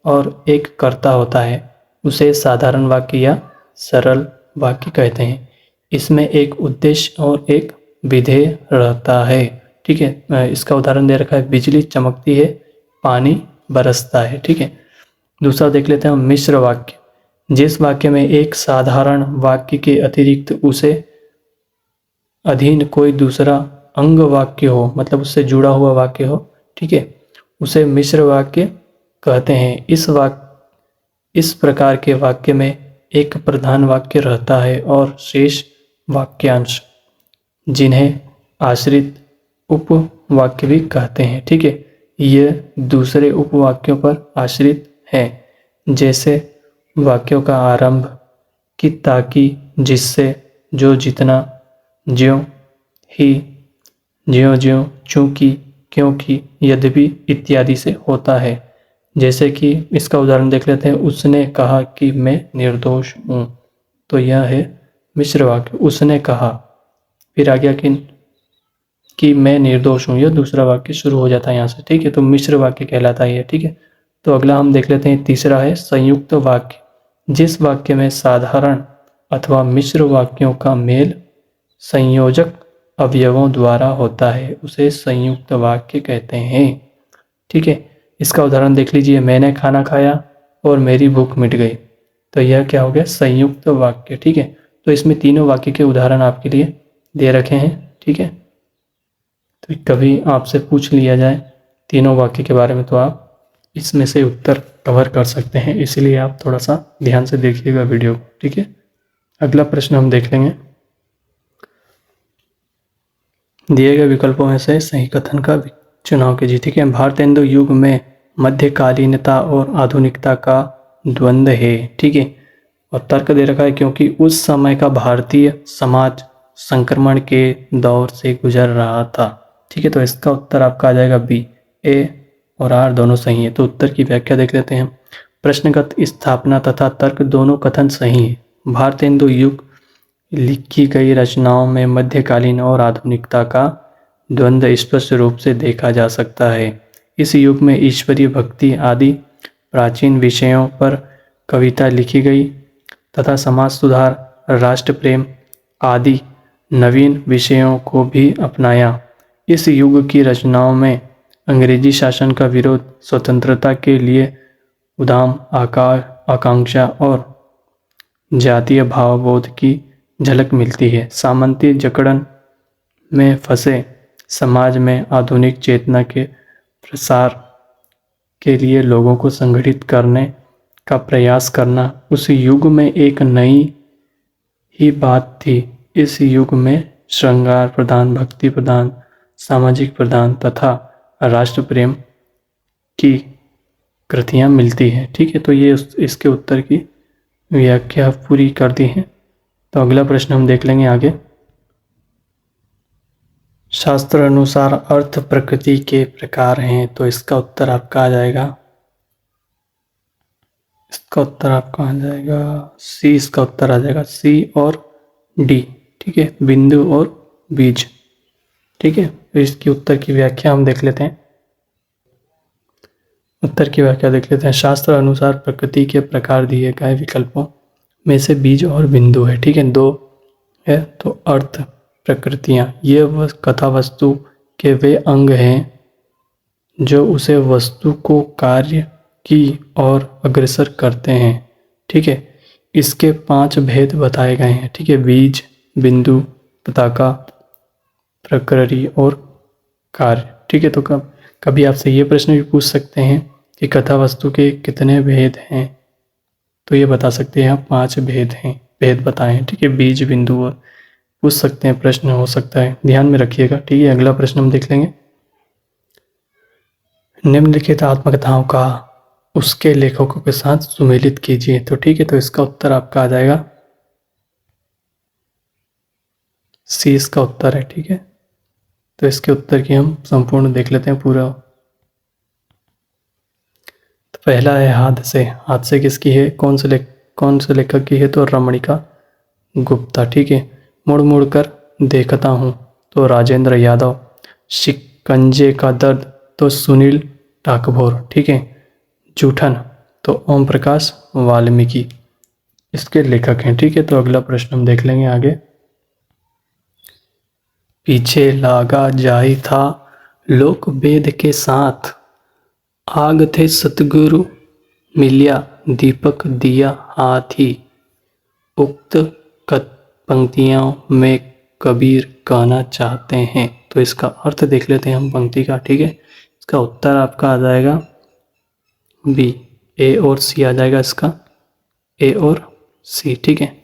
और एक कर्ता होता है, उसे साधारण वाक्य या सरल वाक्य कहते हैं। इसमें एक उद्देश्य और एक विधेय रहता है। ठीक है, इसका उदाहरण दे रखा है, बिजली चमकती है, पानी बरसता है। ठीक है, दूसरा देख लेते हैं मिश्र वाक्य। जिस वाक्य में एक साधारण वाक्य के अतिरिक्त उसे अधीन कोई दूसरा अंग वाक्य हो, मतलब उससे जुड़ा हुआ वाक्य हो, ठीक है, उसे मिश्र वाक्य कहते हैं। इस प्रकार के वाक्य में एक प्रधान वाक्य रहता है और शेष वाक्यांश, जिन्हें आश्रित उपवाक्य भी कहते हैं। ठीक है, ये दूसरे उपवाक्यों पर आश्रित है, जैसे वाक्यों का आरंभ, कि, ताकि, जिससे, जो, जितना, ज्यों, ही, ज्यों, चूंकि, क्योंकि, यद्यपि इत्यादि से होता है। जैसे कि इसका उदाहरण देख लेते हैं, उसने कहा कि मैं निर्दोष हूँ, तो यह है मिश्र वाक्य। उसने कहा, फिर आ गया कि मैं निर्दोष हूँ, यह दूसरा वाक्य शुरू हो जाता है यहाँ से। ठीक है, तो मिश्र वाक्य कहलाता है ये। ठीक है, तो अगला हम देख लेते हैं, तीसरा है संयुक्त वाक्य। जिस वाक्य में साधारण अथवा मिश्र वाक्यों का मेल संयोजक अवयवों द्वारा होता है, उसे संयुक्त वाक्य कहते हैं। ठीक है, इसका उदाहरण देख लीजिए, मैंने खाना खाया और मेरी भूख मिट गई, तो यह क्या हो गया? संयुक्त वाक्य। ठीक है, तो इसमें तीनों वाक्य के उदाहरण आपके लिए दे रखे हैं। ठीक है, तो कभी आपसे पूछ लिया जाए तीनों वाक्य के बारे में, तो आप इसमें से उत्तर कवर कर सकते हैं, इसलिए आप थोड़ा सा ध्यान से देखिएगा वीडियो को। ठीक है, अगला प्रश्न हम देख लेंगे। दिए गए विकल्पों में से सही कथन का चुनाव कीजिए। ठीक है, भारतेंदु युग में मध्यकालीनता और आधुनिकता का द्वंद्व है। ठीक है, और तर्क दे रखा है, क्योंकि उस समय का भारतीय समाज संक्रमण के दौर से गुजर रहा था। ठीक है, तो इसका उत्तर आपका आ जाएगा बी, ए और आर दोनों सही है। तो उत्तर की व्याख्या देख लेते हैं। प्रश्नगत स्थापना तथा तर्क दोनों कथन सही है। भारतेंदु युग लिखी गई रचनाओं में मध्यकालीन और आधुनिकता का द्वंद्व स्पष्ट रूप से देखा जा सकता है। इस युग में ईश्वरीय भक्ति आदि प्राचीन विषयों पर कविता लिखी गई तथा समाज सुधार, राष्ट्र प्रेम आदि नवीन विषयों को भी अपनाया। इस युग की रचनाओं में अंग्रेजी शासन का विरोध, स्वतंत्रता के लिए उद्दाम आकांक्षा और जातीय भावबोध की झलक मिलती है। सामंती जकड़न में फंसे समाज में आधुनिक चेतना के प्रसार के लिए लोगों को संगठित करने का प्रयास करना उस युग में एक नई ही बात थी। इस युग में श्रृंगार प्रधान, भक्ति प्रधान, सामाजिक प्रधान तथा राष्ट्र प्रेम की कृतियाँ मिलती हैं। ठीक है, तो ये इसके उत्तर की व्याख्या पूरी कर दी है। तो अगला प्रश्न हम देख लेंगे आगे। शास्त्र अनुसार अर्थ प्रकृति के प्रकार हैं, तो इसका उत्तर आपका आ जाएगा, इसका उत्तर आपका आ जाएगा सी। इसका उत्तर आ जाएगा सी और डी। ठीक है, बिंदु और बीज। ठीक है, तो इसकी उत्तर की व्याख्या हम देख लेते हैं। उत्तर की व्याख्या देख लेते हैं। शास्त्र अनुसार प्रकृति के प्रकार दिए गए विकल्पों में से बीज और बिंदु है। ठीक है, दो है। तो अर्थ प्रकृतियाँ ये कथा वस्तु के वे अंग हैं जो उसे वस्तु को कार्य की ओर अग्रसर करते हैं। ठीक है, इसके 5 भेद बताए गए हैं। ठीक है, बीज, बिंदु, पताका, प्रकृति और कार्य। ठीक है, तो कभी आपसे ये प्रश्न भी पूछ सकते हैं कि कथा वस्तु के कितने भेद हैं, तो ये बता सकते हैं आप 5 भेद हैं, भेद बताए हैं। ठीक है, बीज, बिंदु और पूछ सकते हैं, प्रश्न हो सकता है, ध्यान में रखिएगा। ठीक है, अगला प्रश्न हम देख लेंगे। निम्नलिखित आत्मकथाओं का उसके लेखकों के साथ सुमेलित कीजिए। तो ठीक है, तो इसका उत्तर आपका आ जाएगा सी। इसका उत्तर है। ठीक है, तो इसके उत्तर की हम संपूर्ण देख लेते हैं पूरा। तो पहला है हादसे। हादसे किसकी है, कौन से लेखक की है, तो रमणिका गुप्ता। ठीक है, मुड़ मुड़ कर देखता हूँ, तो राजेंद्र यादव। शिकंजे का दर्द, तो सुनील टाकभोर। ठीक है, जूठन, तो ओम प्रकाश वाल्मीकि इसके लेखक हैं। ठीक है, तो अगला प्रश्न हम देख लेंगे आगे। पीछे लागा जाई था लोक वेद के साथ, आग थे सतगुरु मिलिया दीपक दिया हाथी। उक्त पंक्तियों में कबीर कहना चाहते हैं, तो इसका अर्थ देख लेते हैं हम पंक्ति का। ठीक है, इसका उत्तर आपका आ जाएगा बी, ए और सी आ जाएगा इसका, ए और सी। ठीक है,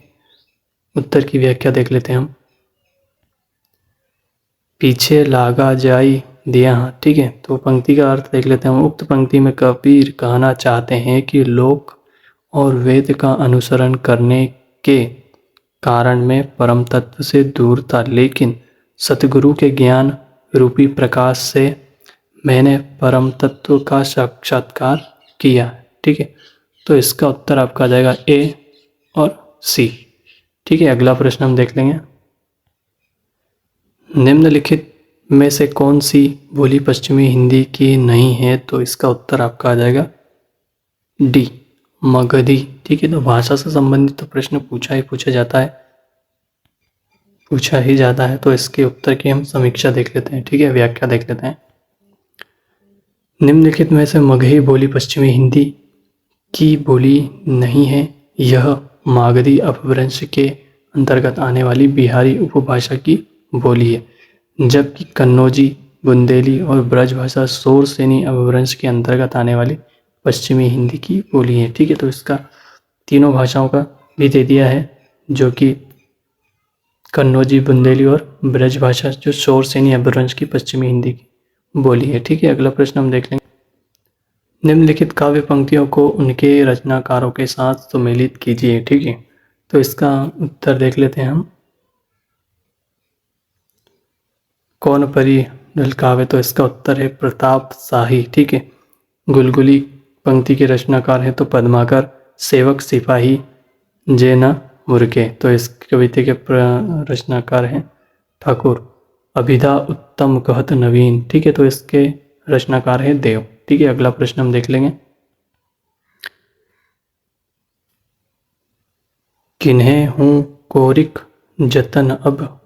उत्तर की व्याख्या देख लेते हैं हम। पीछे लागा जाई दिया हाथ। ठीक है, तो पंक्ति का अर्थ देख लेते हैं हम। उक्त पंक्ति में कबीर कहना चाहते हैं कि लोक और वेद का अनुसरण करने के कारण में परम तत्व से दूर था, लेकिन सतगुरु के ज्ञान रूपी प्रकाश से मैंने परम तत्व का साक्षात्कार किया। ठीक है, तो इसका उत्तर आपका आ जाएगा ए और सी। ठीक है, अगला प्रश्न हम देख लेंगे। निम्नलिखित में से कौन सी बोली पश्चिमी हिंदी की नहीं है, तो इसका उत्तर आपका आ जाएगा डी, मगधी। ठीक है, तो भाषा से संबंधित तो प्रश्न पूछा ही जाता है, तो इसके उत्तर की हम समीक्षा देख लेते हैं। ठीक है, व्याख्या देख लेते हैं। निम्नलिखित में से मगही बोली पश्चिमी हिंदी की बोली नहीं है। यह मागधी अपभ्रंश के अंतर्गत आने वाली बिहारी उपभाषा की बोली है, जबकि कन्नौजी, बुंदेली और ब्रजभाषा शोरसेनी अपभ्रंश के अंतर्गत आने वाली पश्चिमी हिंदी की बोली है। ठीक है, तो इसका तीनों भाषाओं का भी दे दिया है, जो कि कन्नौजी, बुंदेली और ब्रजभाषा जो शोरसेनी अपभ्रंश की पश्चिमी हिंदी की बोली है। ठीक है, अगला प्रश्न हम देख लेंगे। निम्नलिखित काव्य पंक्तियों को उनके रचनाकारों के साथ सुमेलित कीजिए। ठीक है, तो इसका उत्तर देख लेते हैं हम। कौन परी ढलकावे, तो इसका उत्तर है प्रताप शाही। ठीक है, गुलगुली पंक्ति के रचनाकार हैं तो पद्माकर। सेवक सिपाही जेना मुर्गे, तो इस कविता के रचनाकार हैं ठाकुर। अभिधा उत्तम कहत नवीन। ठीक है, तो इसके रचनाकार है देव। ठीक है, अगला प्रश्न हम देख लेंगे। किन्हें हूँ कोरिक जतन अब,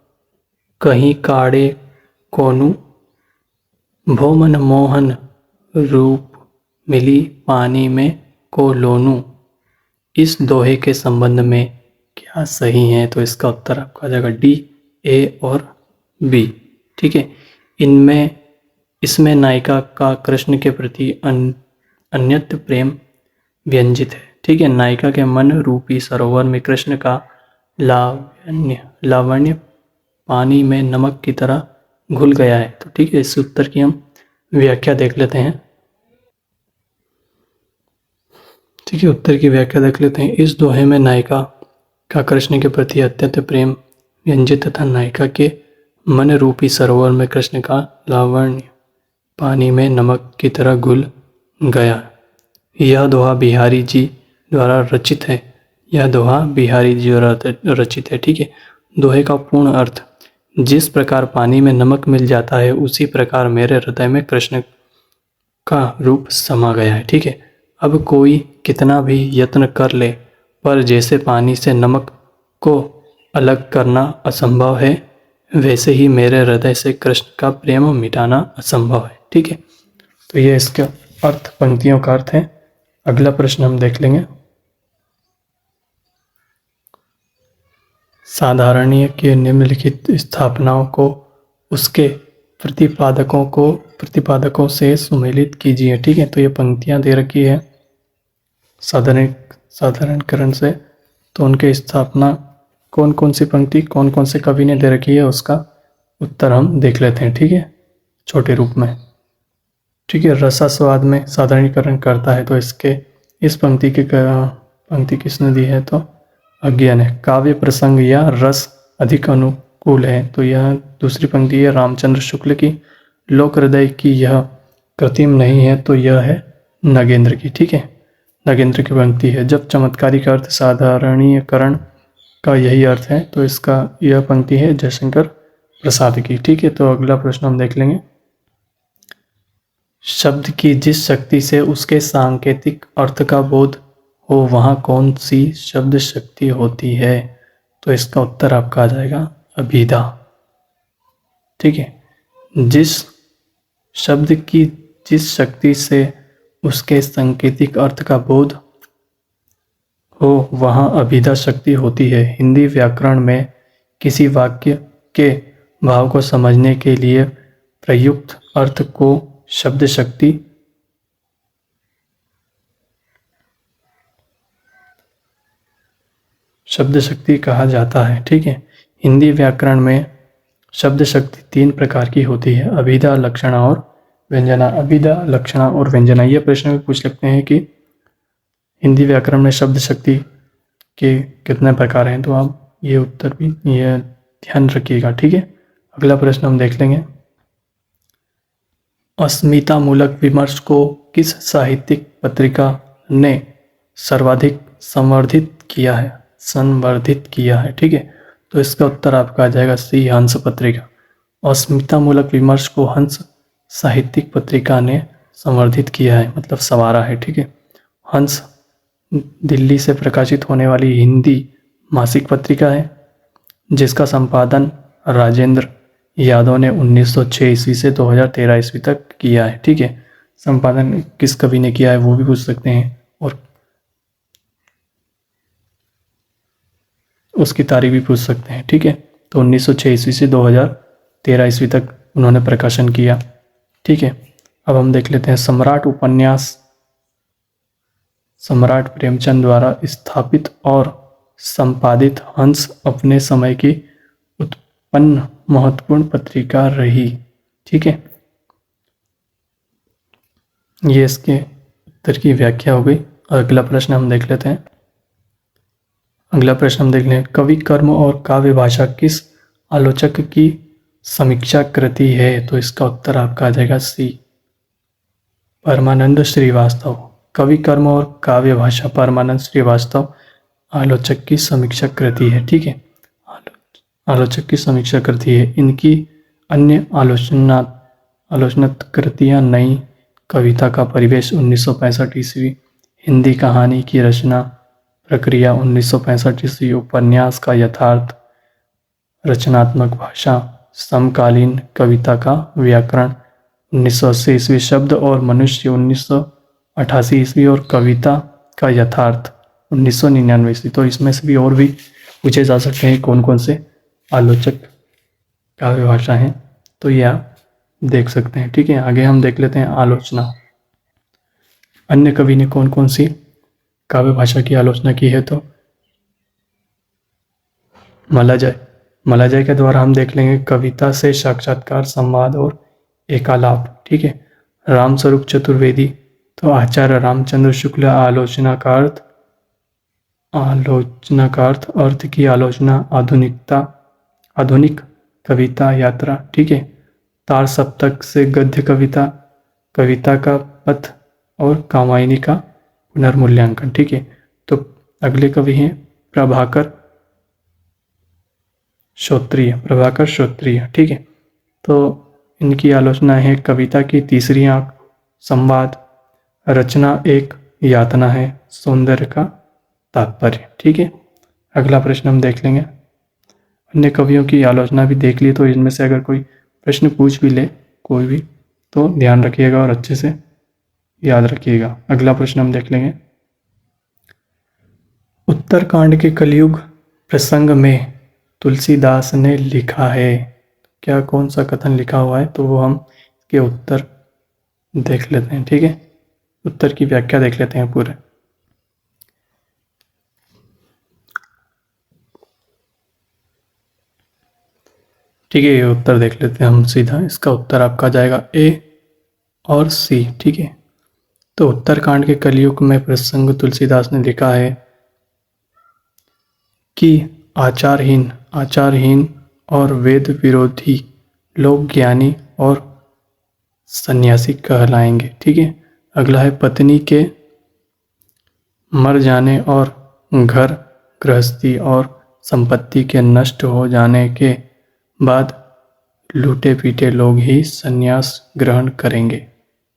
कहीं काड़े कोनु भो मन मोहन रूप मिली पानी में को लोनू, इस दोहे के संबंध में क्या सही है? तो इसका उत्तर आपका आ जाएगा डी, ए और बी। ठीक है, इनमें इसमें नायिका का कृष्ण के प्रति अन्यत्र प्रेम व्यंजित है। ठीक है, नायिका के मन रूपी सरोवर में कृष्ण का लावण्य पानी में नमक की तरह घुल गया है। तो ठीक है, इस उत्तर की हम व्याख्या देख लेते हैं। ठीक है, उत्तर की व्याख्या देख लेते हैं। इस दोहे में नायिका का कृष्ण के प्रति अत्यंत प्रेम व्यंजित तथा नायिका के मन रूपी सरोवर में कृष्ण का लावण्य पानी में नमक की तरह घुल गया। यह दोहा बिहारी जी द्वारा रचित है। यह दोहा बिहारी जी द्वारा रचित है। ठीक है, दोहे का पूर्ण अर्थ, जिस प्रकार पानी में नमक मिल जाता है उसी प्रकार मेरे हृदय में कृष्ण का रूप समा गया है। ठीक है, अब कोई कितना भी यत्न कर ले पर जैसे पानी से नमक को अलग करना असंभव है, वैसे ही मेरे हृदय से कृष्ण का प्रेम मिटाना असंभव है। ठीक है, तो ये इसका अर्थ, पंक्तियों का अर्थ है। अगला प्रश्न हम देख लेंगे। साधारणीय की निम्नलिखित स्थापनाओं को उसके प्रतिपादकों से सुमेलित कीजिए। ठीक है, तो ये पंक्तियां दे रखी है साधारणीकरण से, तो उनके स्थापना कौन कौन सी पंक्ति कौन कौन से कवि ने दे रखी है उसका उत्तर हम देख लेते हैं। ठीक है, छोटे रूप में। ठीक है, रसास्वाद में साधारणीकरण करता है, तो इस पंक्ति किसने दी है? तो अज्ञा ने। काव्य प्रसंग या रस अधिक अनुकूल है, तो यह दूसरी पंक्ति है रामचंद्र शुक्ल की। लोक हृदय की यह कृत्रिम नहीं है, तो यह है नगेंद्र की। ठीक है, नगेंद्र की पंक्ति है। जब चमत्कारी का अर्थ साधारणीकरण का यही अर्थ है, तो इसका यह पंक्ति है जयशंकर प्रसाद की। ठीक है, तो अगला प्रश्न हम देख लेंगे। शब्द की जिस शक्ति से उसके सांकेतिक अर्थ का बोध हो वहाँ कौन सी शब्द शक्ति होती है? तो इसका उत्तर आपका आ जाएगा अभिधा। ठीक है, जिस शब्द की जिस शक्ति से उसके सांकेतिक अर्थ का बोध हो वहाँ अभिधा शक्ति होती है। हिंदी व्याकरण में किसी वाक्य के भाव को समझने के लिए प्रयुक्त अर्थ को शब्द शक्ति कहा जाता है। ठीक है, हिंदी व्याकरण में शब्द शक्ति 3 प्रकार की होती है, अभिधा, लक्षणा और व्यंजना। अभिधा, लक्षणा और व्यंजना, ये प्रश्न भी पूछ सकते हैं कि हिंदी व्याकरण में शब्द शक्ति के कितने प्रकार हैं, तो आप ये उत्तर भी ये ध्यान रखिएगा। ठीक है, अगला प्रश्न हम देख लेंगे। अस्मिता मूलक विमर्श को किस साहित्यिक पत्रिका ने सर्वाधिक संवर्धित किया है? ठीक है, तो इसका उत्तर आपका आ जाएगा सी, हंस पत्रिका। अस्मिता मूलक विमर्श को हंस साहित्यिक पत्रिका ने संवर्धित किया है, मतलब संवारा है। ठीक है, हंस दिल्ली से प्रकाशित होने वाली हिंदी मासिक पत्रिका है, जिसका संपादन राजेंद्र यादव ने 1906 ईस्वी से 2013 ईस्वी तक किया है। ठीक है, संपादन किस कवि ने किया है वो भी पूछ सकते हैं, और उसकी तारीख भी पूछ सकते हैं। ठीक है, तो 1906 ईस्वी से 2013 ईस्वी तक उन्होंने प्रकाशन किया। ठीक है, अब हम देख लेते हैं सम्राट उपन्यास सम्राट प्रेमचंद द्वारा स्थापित और संपादित हंस अपने समय की उत्पन्न महत्वपूर्ण पत्रिका रही। ठीक है, ये इसके उत्तर की व्याख्या हो गई। अगला प्रश्न हम देख लेते हैं। कवि कर्म और काव्य भाषा किस आलोचक की समीक्षा कृति है? तो इसका उत्तर आपका आ जाएगा सी, परमानंद श्रीवास्तव। कवि कर्म और काव्य भाषा परमानंद श्रीवास्तव आलोचक की समीक्षा कृति है। ठीक है, आलोचक की समीक्षा कृति है। इनकी अन्य आलोचनात्मक कृतियाँ नई कविता का परिवेश 1965 ईस्वी, हिंदी कहानी की रचना प्रक्रिया 1965 ईस्वी, उपन्यास का यथार्थ रचनात्मक भाषा, समकालीन कविता का व्याकरण 1980 ईस्वी, शब्द और मनुष्य 1988 ईस्वी, और कविता का यथार्थ 1999 ईस्वी। तो इसमें से भी और भी पूछे जा सकते हैं कौन कौन से आलोचक काव्य भाषा हैं, तो ये आप देख सकते हैं। ठीक है, आगे हम देख लेते हैं आलोचना। अन्य कवि ने कौन कौन सी काव्य भाषा की आलोचना की है, तो मलाजय के द्वारा हम देख लेंगे कविता से साक्षात्कार, संवाद और एकालाप। ठीक है, रामस्वरूप चतुर्वेदी, तो आचार्य रामचंद्र शुक्ल आलोचनाकार्थ अर्थ की आलोचना, आधुनिक कविता यात्रा। ठीक है, तार सप्तक से गद्य कविता, कविता का पथ और कामायनी का पुनर्मूल्यांकन। ठीक है, तो अगले कवि हैं प्रभाकर श्रोत्रिय। ठीक है, तो इनकी आलोचना है कविता की तीसरी आंख, संवाद, रचना एक यातना है, सौंदर्य का तात्पर्य। ठीक है, अगला प्रश्न हम देख लेंगे। अन्य कवियों की आलोचना भी देख ली, तो इनमें से अगर कोई प्रश्न पूछ भी ले कोई भी, तो ध्यान रखिएगा और अच्छे से याद रखिएगा। अगला प्रश्न हम देख लेंगे। उत्तरकांड के कलयुग प्रसंग में तुलसीदास ने लिखा है, क्या कौन सा कथन लिखा हुआ है, तो वो हम इसके उत्तर देख लेते हैं। ठीक है, उत्तर की व्याख्या देख लेते हैं पूरे। ठीक है, ये उत्तर देख लेते हैं हम सीधा। इसका उत्तर आपका जाएगा ए और सी। ठीक है, तो उत्तरकांड के कलयुग में प्रसंग तुलसीदास ने लिखा है कि आचारहीन और वेद विरोधी लोग ज्ञानी और सन्यासी कहलाएंगे। ठीक है, अगला है पत्नी के मर जाने और घर गृहस्थी और संपत्ति के नष्ट हो जाने के बाद लूटे पीटे लोग ही सन्यास ग्रहण करेंगे।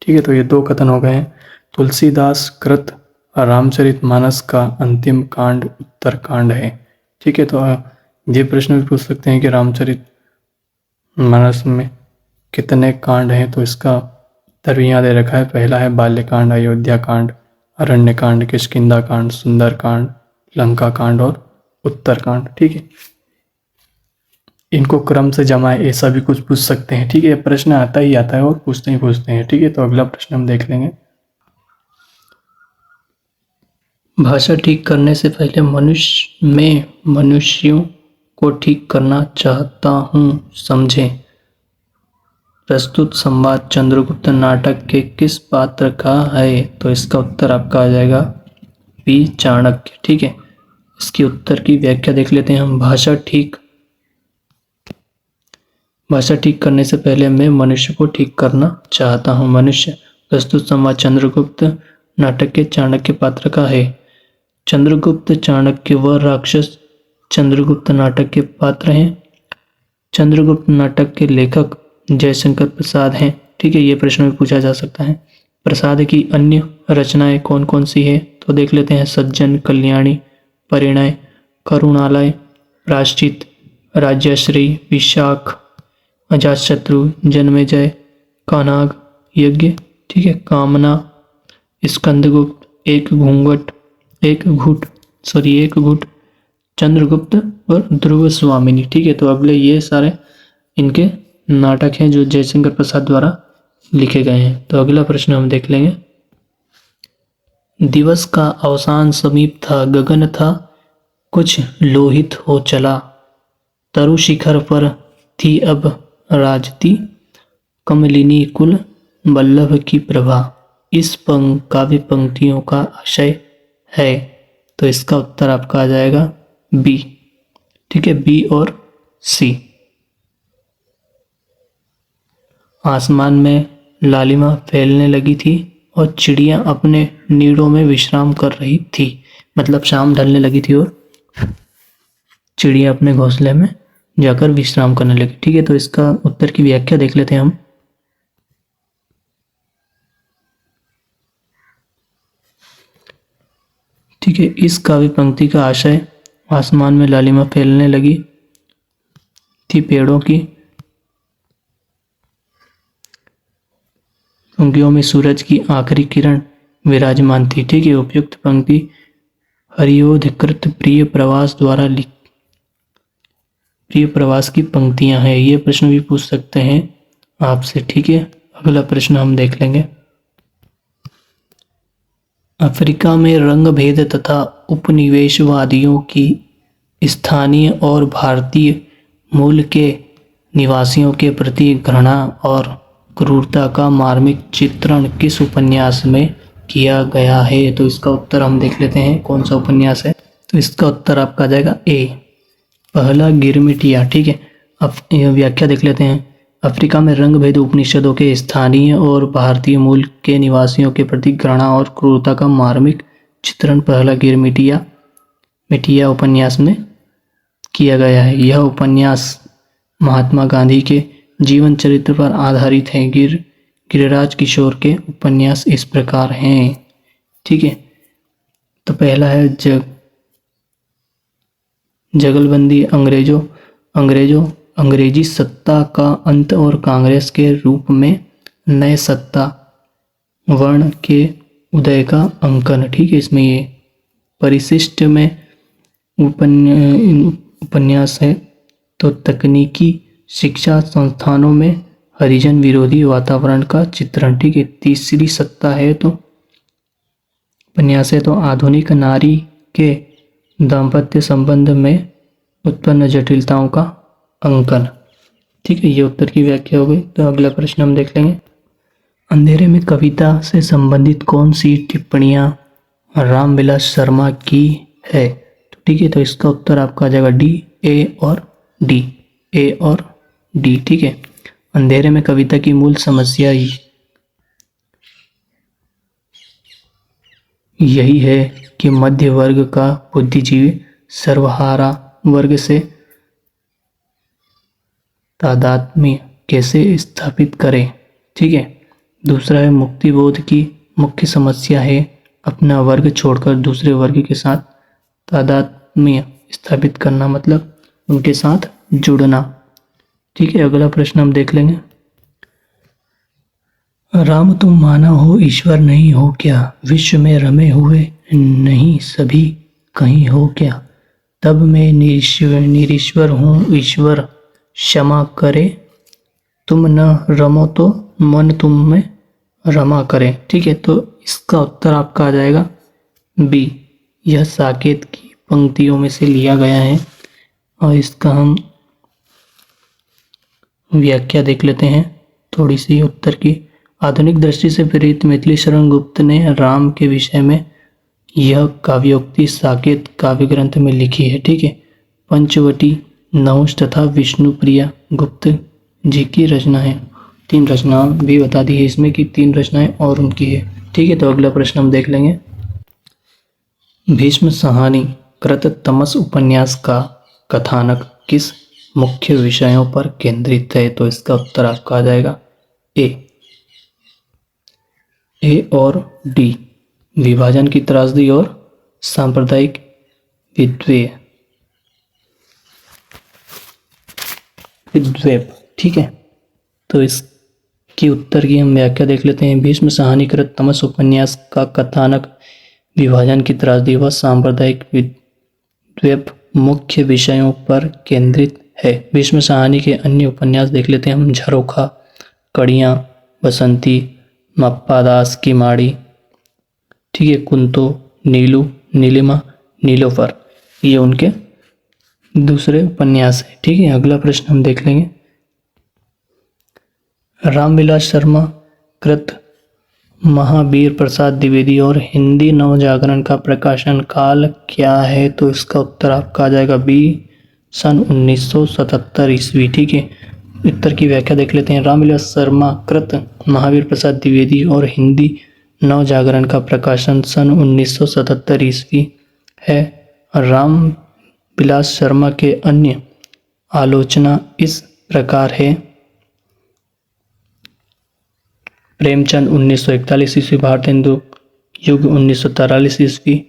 ठीक है, तो ये दो कथन हो गए हैं। तुलसीदास कृत रामचरितमानस का अंतिम कांड उत्तरकांड है। ठीक है, तो ये प्रश्न भी पूछ सकते हैं कि रामचरित मानस में कितने कांड हैं, तो इसका उत्तर भी यहाँ दे रखा है। पहला है बाल्यकांड, अयोध्या कांड, अरण्य कांड, किष्किंधा कांड, सुंदर कांड, लंका कांड और उत्तरकांड। ठीक है, इनको क्रम से जमाए ऐसा भी कुछ पूछ सकते हैं। ठीक है, प्रश्न आता ही आता है और पूछते ही पूछते हैं। ठीक है, तो अगला प्रश्न हम देख लेंगे। भाषा ठीक करने से पहले मनुष्यों को ठीक करना चाहता हूँ, समझें। प्रस्तुत संवाद चंद्रगुप्त नाटक के किस पात्र का है, तो इसका उत्तर आपका आ जाएगा बी चाणक्य। ठीक है, इसके उत्तर की व्याख्या देख लेते हैं हम। भाषा ठीक करने से पहले मैं मनुष्य को ठीक करना चाहता हूँ। मनुष्य, प्रस्तुत संवाद चंद्रगुप्त नाटक के चाणक्य पात्र का है। चंद्रगुप्त चाणक्य व राक्षस चंद्रगुप्त नाटक के पात्र हैं। चंद्रगुप्त नाटक के लेखक जयशंकर प्रसाद हैं। ठीक है, ये प्रश्न भी पूछा जा सकता है। प्रसाद की अन्य रचनाएं कौन कौन सी है, तो देख लेते हैं। सज्जन, कल्याणी, परिणय, करुणालय, प्रायश्चित, राज्यश्री, विशाख, अजातशत्रु, जन्मेजय, कानाग, यज्ञ। ठीक है, कामना, स्कंदगुप्त, एक घुट, चंद्रगुप्त और ध्रुव स्वामिनी। ठीक है, तो अगले ये सारे इनके नाटक हैं जो जयशंकर प्रसाद द्वारा लिखे गए हैं। तो अगला प्रश्न हम देख लेंगे। दिवस का अवसान समीप था, गगन था कुछ लोहित हो चला, तरु शिखर पर थी अब राजती, कमलिनी कुल वल्लभ की प्रभा। इस काव्य पंक्तियों का आशय है, तो इसका उत्तर आपका आ जाएगा बी। ठीक है, बी और सी। आसमान में लालिमा फैलने लगी थी और चिड़िया अपने नीड़ों में विश्राम कर रही थी। मतलब शाम ढलने लगी थी और चिड़िया अपने घोंसले में जाकर विश्राम करने लगी। ठीक है, तो इसका उत्तर की व्याख्या देख लेते हैं हम। ठीक है, इस काव्य पंक्ति का आशय आसमान में लालिमा फैलने लगी थी पेड़ों की पंक्तियों में सूरज की आखिरी किरण विराजमान थी। ठीक है, उपयुक्त पंक्ति हरियोधकृत प्रिय प्रवास द्वारा प्रिय प्रवास की पंक्तियां हैं। ये प्रश्न भी पूछ सकते हैं आपसे। ठीक है, अगला प्रश्न हम देख लेंगे। अफ्रीका में रंग भेद तथा उपनिवेशवादियों की स्थानीय और भारतीय मूल के निवासियों के प्रति घृणा और क्रूरता का मार्मिक चित्रण किस उपन्यास में किया गया है? तो इसका उत्तर हम देख लेते हैं कौन सा उपन्यास है। तो इसका उत्तर आपका आ जाएगा ए, पहला गिरमिटिया। ठीक है, अब व्याख्या देख लेते हैं। अफ्रीका में रंग भेद उपनिषदों के स्थानीय और भारतीय मूल के निवासियों के प्रति घृणा और क्रूरता का मार्मिक चित्रण पहला गिरमिटिया उपन्यास में किया गया है। यह उपन्यास महात्मा गांधी के जीवन चरित्र पर आधारित है। गिरिराज किशोर के उपन्यास इस प्रकार हैं। ठीक है, तो पहला है जगलबंदी अंग्रेजी सत्ता का अंत और कांग्रेस के रूप में नए सत्ता वर्ण के उदय का अंकन। ठीक है, इसमें ये परिशिष्ट में उपन्यास है। तो तकनीकी शिक्षा संस्थानों में हरिजन विरोधी वातावरण का चित्रण। ठीक है, तीसरी सत्ता है तो उपन्यास है तो आधुनिक नारी के दाम्पत्य संबंध में उत्पन्न जटिलताओं का अंकन। ठीक है, ये उत्तर की व्याख्या हो गई। तो अगला प्रश्न हम देख लेंगे। अंधेरे में कविता से संबंधित कौन सी टिप्पणियां रामविलास शर्मा की है? तो ठीक है, तो इसका उत्तर आपका आ जाएगा डी, ए और डी। ठीक है, अंधेरे में कविता की मूल समस्या यही है कि मध्य वर्ग का बुद्धिजीवी सर्वहारा वर्ग से तादात्म्य कैसे स्थापित करे। ठीक है, दूसरा है मुक्तिबोध की मुख्य समस्या है अपना वर्ग छोड़कर दूसरे वर्ग के साथ तादात्म्य स्थापित करना, मतलब उनके साथ जुड़ना। ठीक है, अगला प्रश्न हम देख लेंगे। राम तुम माना हो ईश्वर नहीं हो क्या, विश्व में रमे हुए नहीं सभी कहीं हो क्या, तब मैं निरीश्वर हूँ ईश्वर क्षमा करे, तुम न रमो तो मन तुम में रमा करे। ठीक है, तो इसका उत्तर आपका आ जाएगा बी। यह साकेत की पंक्तियों में से लिया गया है और इसका हम व्याख्या देख लेते हैं थोड़ी सी उत्तर की। आधुनिक दृष्टि से प्रेरित मैथिली शरण गुप्त ने राम के विषय में यह काव्योक्ति साकेत काव्य ग्रंथ में लिखी है। ठीक है, पंचवटी नहुष तथा विष्णुप्रिया गुप्त जी की रचना है। 3 रचनाएं भी बता दी है इसमें कि 3 रचनाएं और उनकी है। ठीक है, तो अगला प्रश्न हम देख लेंगे। भीष्म साहनी कृत तमस उपन्यास का कथानक किस मुख्य विषयों पर केंद्रित है? तो इसका उत्तर आपका आ जाएगा ए और डी, विभाजन की त्रासदी और सांप्रदायिक विद्वेप। ठीक है, तो इसकी उत्तर की हम व्याख्या देख लेते हैं। भीष्म साहनीकृत तमस उपन्यास का कथानक विभाजन की त्रासदी व सांप्रदायिक विद्वेप मुख्य विषयों पर केंद्रित है। भीष्म साहनी के अन्य उपन्यास देख लेते हैं हम। झरोखा, कड़ियाँ, बसंती, मप्पादास की माड़ी। ठीक है, कुंतो, नीलू, नीलिमा, नीलोफर, ये उनके दूसरे उपन्यास है। ठीक है, अगला प्रश्न हम देख लेंगे। रामविलास शर्मा कृत महावीर प्रसाद द्विवेदी और हिंदी नवजागरण का प्रकाशन काल क्या है? तो इसका उत्तर आपका आ जाएगा बी, सन 1977 ईस्वी। ठीक है, उत्तर की व्याख्या देख लेते हैं। रामविलास शर्मा कृत महावीर प्रसाद द्विवेदी और हिंदी नवजागरण का प्रकाशन सन 1977 ईस्वी है। रामविलास शर्मा के अन्य आलोचना इस प्रकार है। प्रेमचंद 1941 ईस्वी, भारतेंदु युग 1943 ईस्वी,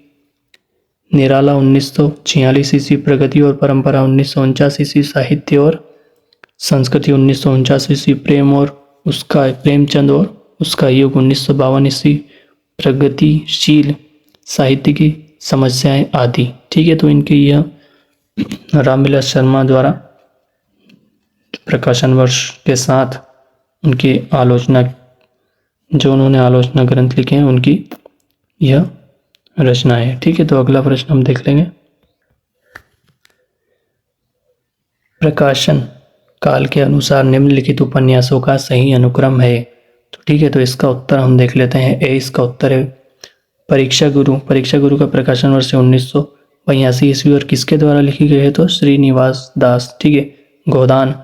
निराला 1946 ईस्वी, प्रगति और परंपरा 1949 ईस्वी, साहित्य और संस्कृति 1949 ईस्वी, प्रेमचंद और उसका युग 1952 ईस्वी, प्रगतिशील साहित्य की समस्याएं आदि। ठीक है, तो इनके यह रामविलास शर्मा द्वारा प्रकाशन वर्ष के साथ उनकी आलोचना, जो उन्होंने आलोचना ग्रंथ लिखे हैं, उनकी यह रचना है। ठीक है, तो अगला प्रश्न हम देख लेंगे। प्रकाशन काल के अनुसार निम्नलिखित उपन्यासों का सही अनुक्रम है। तो ठीक है, तो इसका उत्तर हम देख लेते हैं। ए इसका उत्तर है परीक्षा गुरु। परीक्षा गुरु का प्रकाशन वर्ष 1982 ईस्वी और किसके द्वारा लिखी गई है? तो श्रीनिवास दास। ठीक है, गोदान,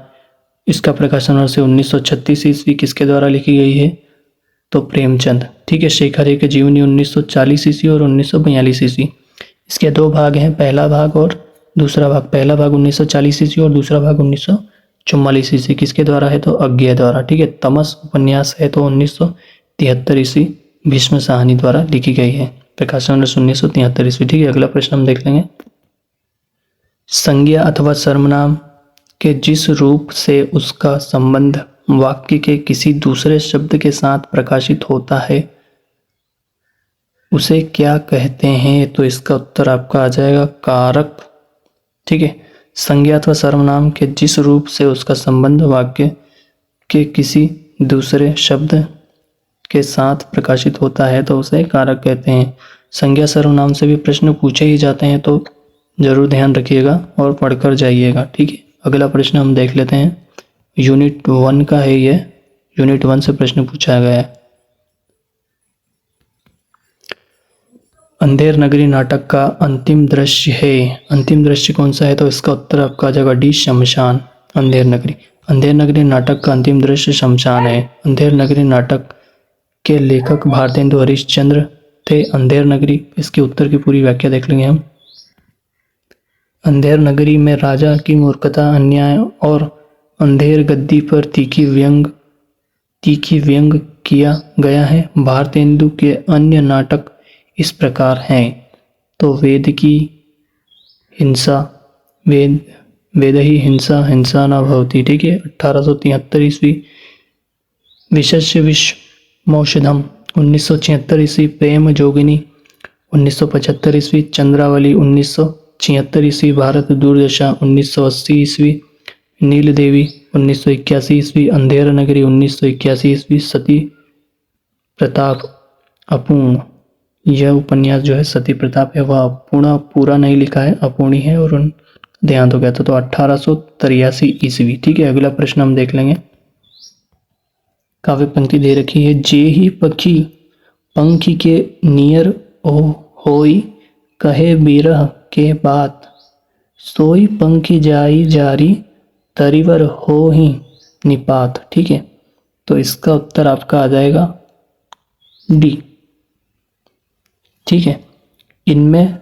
इसका प्रकाशन वर्ष 1936 ईस्वी, किसके द्वारा लिखी गई है? तो प्रेमचंद। ठीक है, शेखर की जीवनी 1940 ईस्वी और 1942 ईस्वी। इसके दो भाग हैं, पहला भाग और दूसरा भाग। पहला भाग 1940 ईस्वी और दूसरा भाग 1944 ईस्वी। किसके द्वारा है? तो अज्ञेय द्वारा। ठीक है, तमस उपन्यास है तो 1973 ईस्वी भीष्म साहनी द्वारा लिखी गई है। प्रकाशन वर्ष 1973 ईस्वी। ठीक है, अगला प्रश्न हम देख लेंगे। संज्ञा अथवा सर्वनाम के जिस रूप से उसका संबंध वाक्य के किसी दूसरे शब्द के साथ प्रकाशित होता है उसे क्या कहते हैं? तो इसका उत्तर आपका आ जाएगा कारक। ठीक है, संज्ञा अथवा सर्वनाम के जिस रूप से उसका संबंध वाक्य के किसी दूसरे शब्द के साथ प्रकाशित होता है तो उसे कारक कहते हैं। संज्ञा सर्वनाम से भी प्रश्न पूछे ही जाते हैं, तो जरूर ध्यान रखिएगा और पढ़कर जाइएगा। ठीक है, अगला प्रश्न हम देख लेते हैं। यूनिट 1 का है ये, यूनिट 1 से प्रश्न पूछा गया है। अंधेर नगरी नाटक का अंतिम दृश्य है। अंतिम दृश्य कौन सा है? तो इसका उत्तर आपका आ जाएगा डी, शमशान। अंधेर नगरी, अंधेर नगरी नाटक का अंतिम दृश्य शमशान है। अंधेर नगरी नाटक के लेखक भारतेंदु हरिश्चंद्र थे। अंधेर नगरी, इसके उत्तर की पूरी व्याख्या देख लेंगे हम। अंधेर नगरी में राजा की मूर्खता, अन्याय और अंधेर गद्दी पर तीखी व्यंग किया गया है। भारतेंदु के अन्य नाटक इस प्रकार हैं। तो वेद ही हिंसा हिंसा न भवति। ठीक है, 1873 ईस्वी विशस्य विषमौषधम, 1976 ईस्वी प्रेम जोगिनी, 1975 ईस्वी चंद्रावली, 1976 ईस्वी भारत दुर्दशा, 1980 ईस्वी नील देवी, 1981 ईस्वी अंधेर नगरी, 1981 ईस्वी सती प्रताप अपूर्ण। यह उपन्यास जो है सती प्रताप है वह पूरा नहीं लिखा है, अपूर्णी है और देहांत हो गया था। तो 1883 ईस्वी। ठीक है, अगला प्रश्न हम देख लेंगे। काव्य पंक्ति दे रखी है। जे ही पक्षी पंखी के नियर होई, कहे बिरह के बात, सोई पंखी जाई जारी, तरिवर हो ही निपात। ठीक है, तो इसका उत्तर आपका आ जाएगा डी। ठीक है, इनमें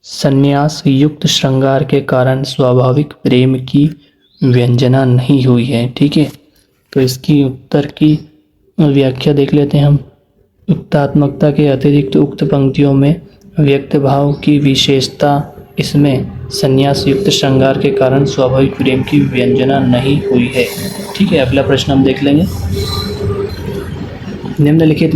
संन्यास युक्त श्रृंगार के कारण स्वाभाविक प्रेम की व्यंजना नहीं हुई है। ठीक है, तो इसकी उत्तर की व्याख्या देख लेते हैं हम। उक्तात्मकता के अतिरिक्त उक्त पंक्तियों में व्यक्त भाव की विशेषता, इसमें संन्यास युक्त श्रृंगार के कारण स्वाभाविक प्रेम की व्यंजना नहीं हुई है। ठीक है, अगला प्रश्न हम देख लेंगे। निम्नलिखित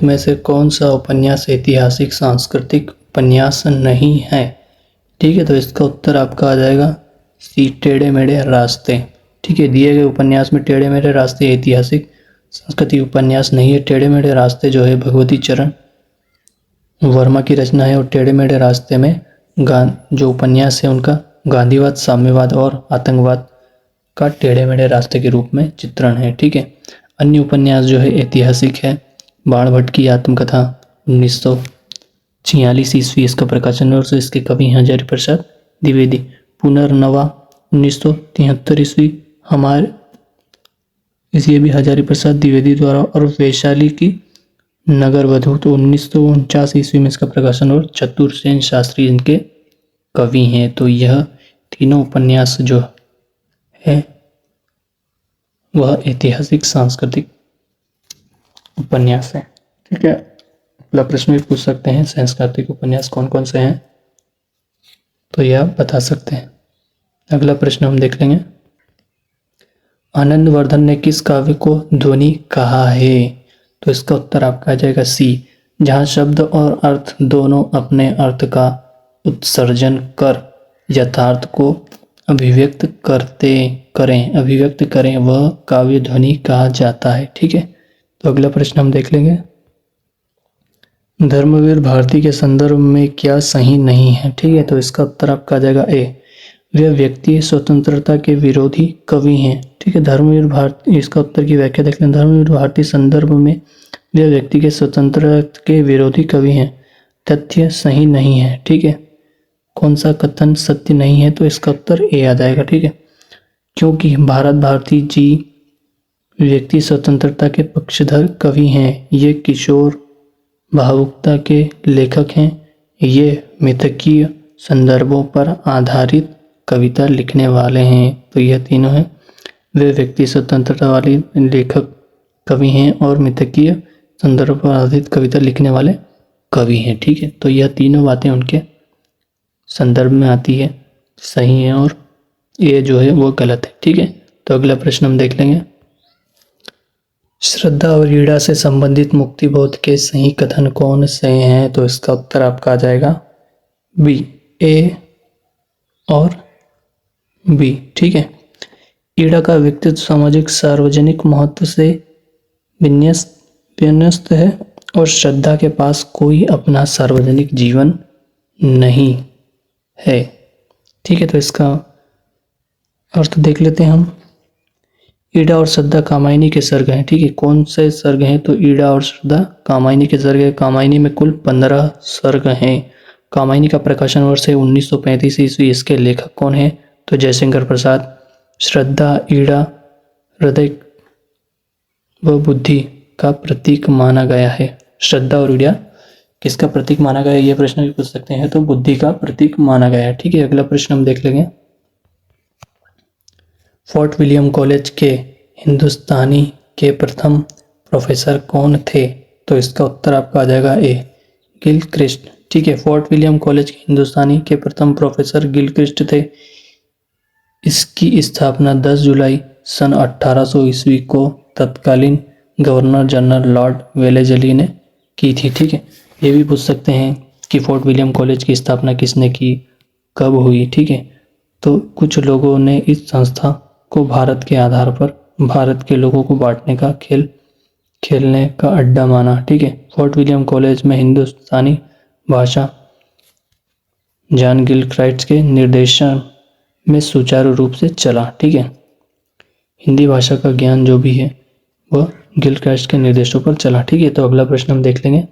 में से कौन सा उपन्यास ऐतिहासिक सांस्कृतिक उपन्यास नहीं है? ठीक है, तो इसका उत्तर आपका आ जाएगा सी, टेढ़े मेढ़े रास्ते। ठीक है, दिए गए उपन्यास में टेढ़े मेढ़े रास्ते ऐतिहासिक सांस्कृतिक उपन्यास नहीं है। टेढ़े मेढ़े रास्ते जो है भगवती चरण वर्मा की रचना है और टेढ़े मेढ़े रास्ते में जो उपन्यास है उनका गांधीवाद, साम्यवाद और आतंकवाद का टेढ़े मेढ़े रास्ते के रूप में चित्रण है। ठीक है, अन्य उपन्यास जो है ऐतिहासिक है। बाणभट्ट की आत्मकथा 1946 ईस्वी इसका प्रकाशन और इसके कवि हैं हजारी प्रसाद द्विवेदी। पुनर्नवा 1973 ईस्वी ये भी हजारी प्रसाद द्विवेदी द्वारा। और वैशाली की नगर वधू तो 1949 ईस्वी में इसका प्रकाशन और चतुरसेन शास्त्री इनके कवि हैं। तो यह तीनों उपन्यास जो है वह ऐतिहासिक सांस्कृतिक उपन्यास है। ठीक है, अगला प्रश्न भी पूछ सकते हैं, सांस्कृतिक उपन्यास कौन कौन से हैं, तो यह बता सकते हैं। अगला प्रश्न हम देख लेंगे। आनंदवर्धन ने किस काव्य को ध्वनि कहा है? तो इसका उत्तर आपका आ जाएगा सी, जहाँ शब्द और अर्थ दोनों अपने अर्थ का उत्सर्जन कर यथार्थ को अभिव्यक्त करें वह काव्य ध्वनि कहा जाता है। ठीक है, तो अगला प्रश्न हम देख लेंगे। धर्मवीर भारती के संदर्भ में क्या सही नहीं है? ठीक है, तो इसका उत्तर आपका आ जाएगा ए, वे व्यक्ति स्वतंत्रता के विरोधी कवि हैं। ठीक है, धर्मवीर भारती, इसका उत्तर की व्याख्या देख लें। धर्मवीर भारती संदर्भ में वे व्यक्ति के स्वतंत्रता के विरोधी कवि हैं, तथ्य सही नहीं है। ठीक है, कौन सा कथन सत्य नहीं है? तो इसका उत्तर ए आ जाएगा। ठीक है, क्योंकि भारत भारती जी व्यक्ति स्वतंत्रता के पक्षधर कवि हैं, ये किशोर भावुकता के लेखक हैं, ये मिथकीय संदर्भों पर आधारित कविता लिखने वाले हैं। तो यह तीनों हैं, वे व्यक्ति स्वतंत्रता वाले लेखक कवि हैं और मिथकीय संदर्भ पर आधारित कविता लिखने वाले कवि हैं। ठीक है, तो यह तीनों बातें उनके संदर्भ में आती है, सही है, और ये जो है वो गलत है। ठीक है, तो अगला प्रश्न हम देख लेंगे। श्रद्धा और ईड़ा से संबंधित मुक्तिबोध के सही कथन कौन से हैं? तो इसका उत्तर आपका आ जाएगा बी, ए और बी। ठीक है, ईड़ा का व्यक्तित्व सामाजिक सार्वजनिक महत्व से विन्यस्त है और श्रद्धा के पास कोई अपना सार्वजनिक जीवन नहीं है। ठीक है, तो इसका अर्थ देख लेते हैं हम। ईड़ा और श्रद्धा कामायनी के सर्ग हैं। ठीक है, कौन से सर्ग हैं? तो ईड़ा और श्रद्धा कामायनी के सर्ग है। कामायनी में कुल 15 सर्ग हैं। कामायनी का प्रकाशन वर्ष है 1935 ईस्वी। इसके लेखक कौन है? तो जयशंकर प्रसाद। श्रद्धा ईड़ा हृदय व बुद्धि का प्रतीक माना गया है। श्रद्धा और ईड़ा किसका प्रतीक माना गया है? ये प्रश्न भी पूछ सकते हैं। तो बुद्धि का प्रतीक माना गया है। ठीक है, अगला प्रश्न हम देख लेंगे। फोर्ट विलियम कॉलेज के हिंदुस्तानी के प्रथम प्रोफेसर कौन थे? तो इसका उत्तर आपका आ जाएगा ए, गिलक्रिस्ट। ठीक है, फोर्ट विलियम कॉलेज के हिंदुस्तानी के प्रथम प्रोफेसर गिलक्रिस्ट थे। इसकी स्थापना 10 जुलाई सन 1800 ईस्वी को तत्कालीन गवर्नर जनरल लॉर्ड वेलेजली ने की थी। ठीक है, ये भी पूछ सकते हैं कि फोर्ट विलियम कॉलेज की स्थापना किसने की, कब हुई। ठीक है, तो कुछ लोगों ने इस संस्था को भारत के आधार पर भारत के लोगों को बांटने का खेलने का अड्डा माना। ठीक है, फोर्ट विलियम कॉलेज में हिंदुस्तानी भाषा जॉन गिलक्राइस्ट के निर्देशन में सुचारू रूप से चला। ठीक है, हिंदी भाषा का ज्ञान जो भी है वह गिलक्राइस्ट के निर्देशों पर चला। ठीक है, तो अगला प्रश्न हम देख लेंगे।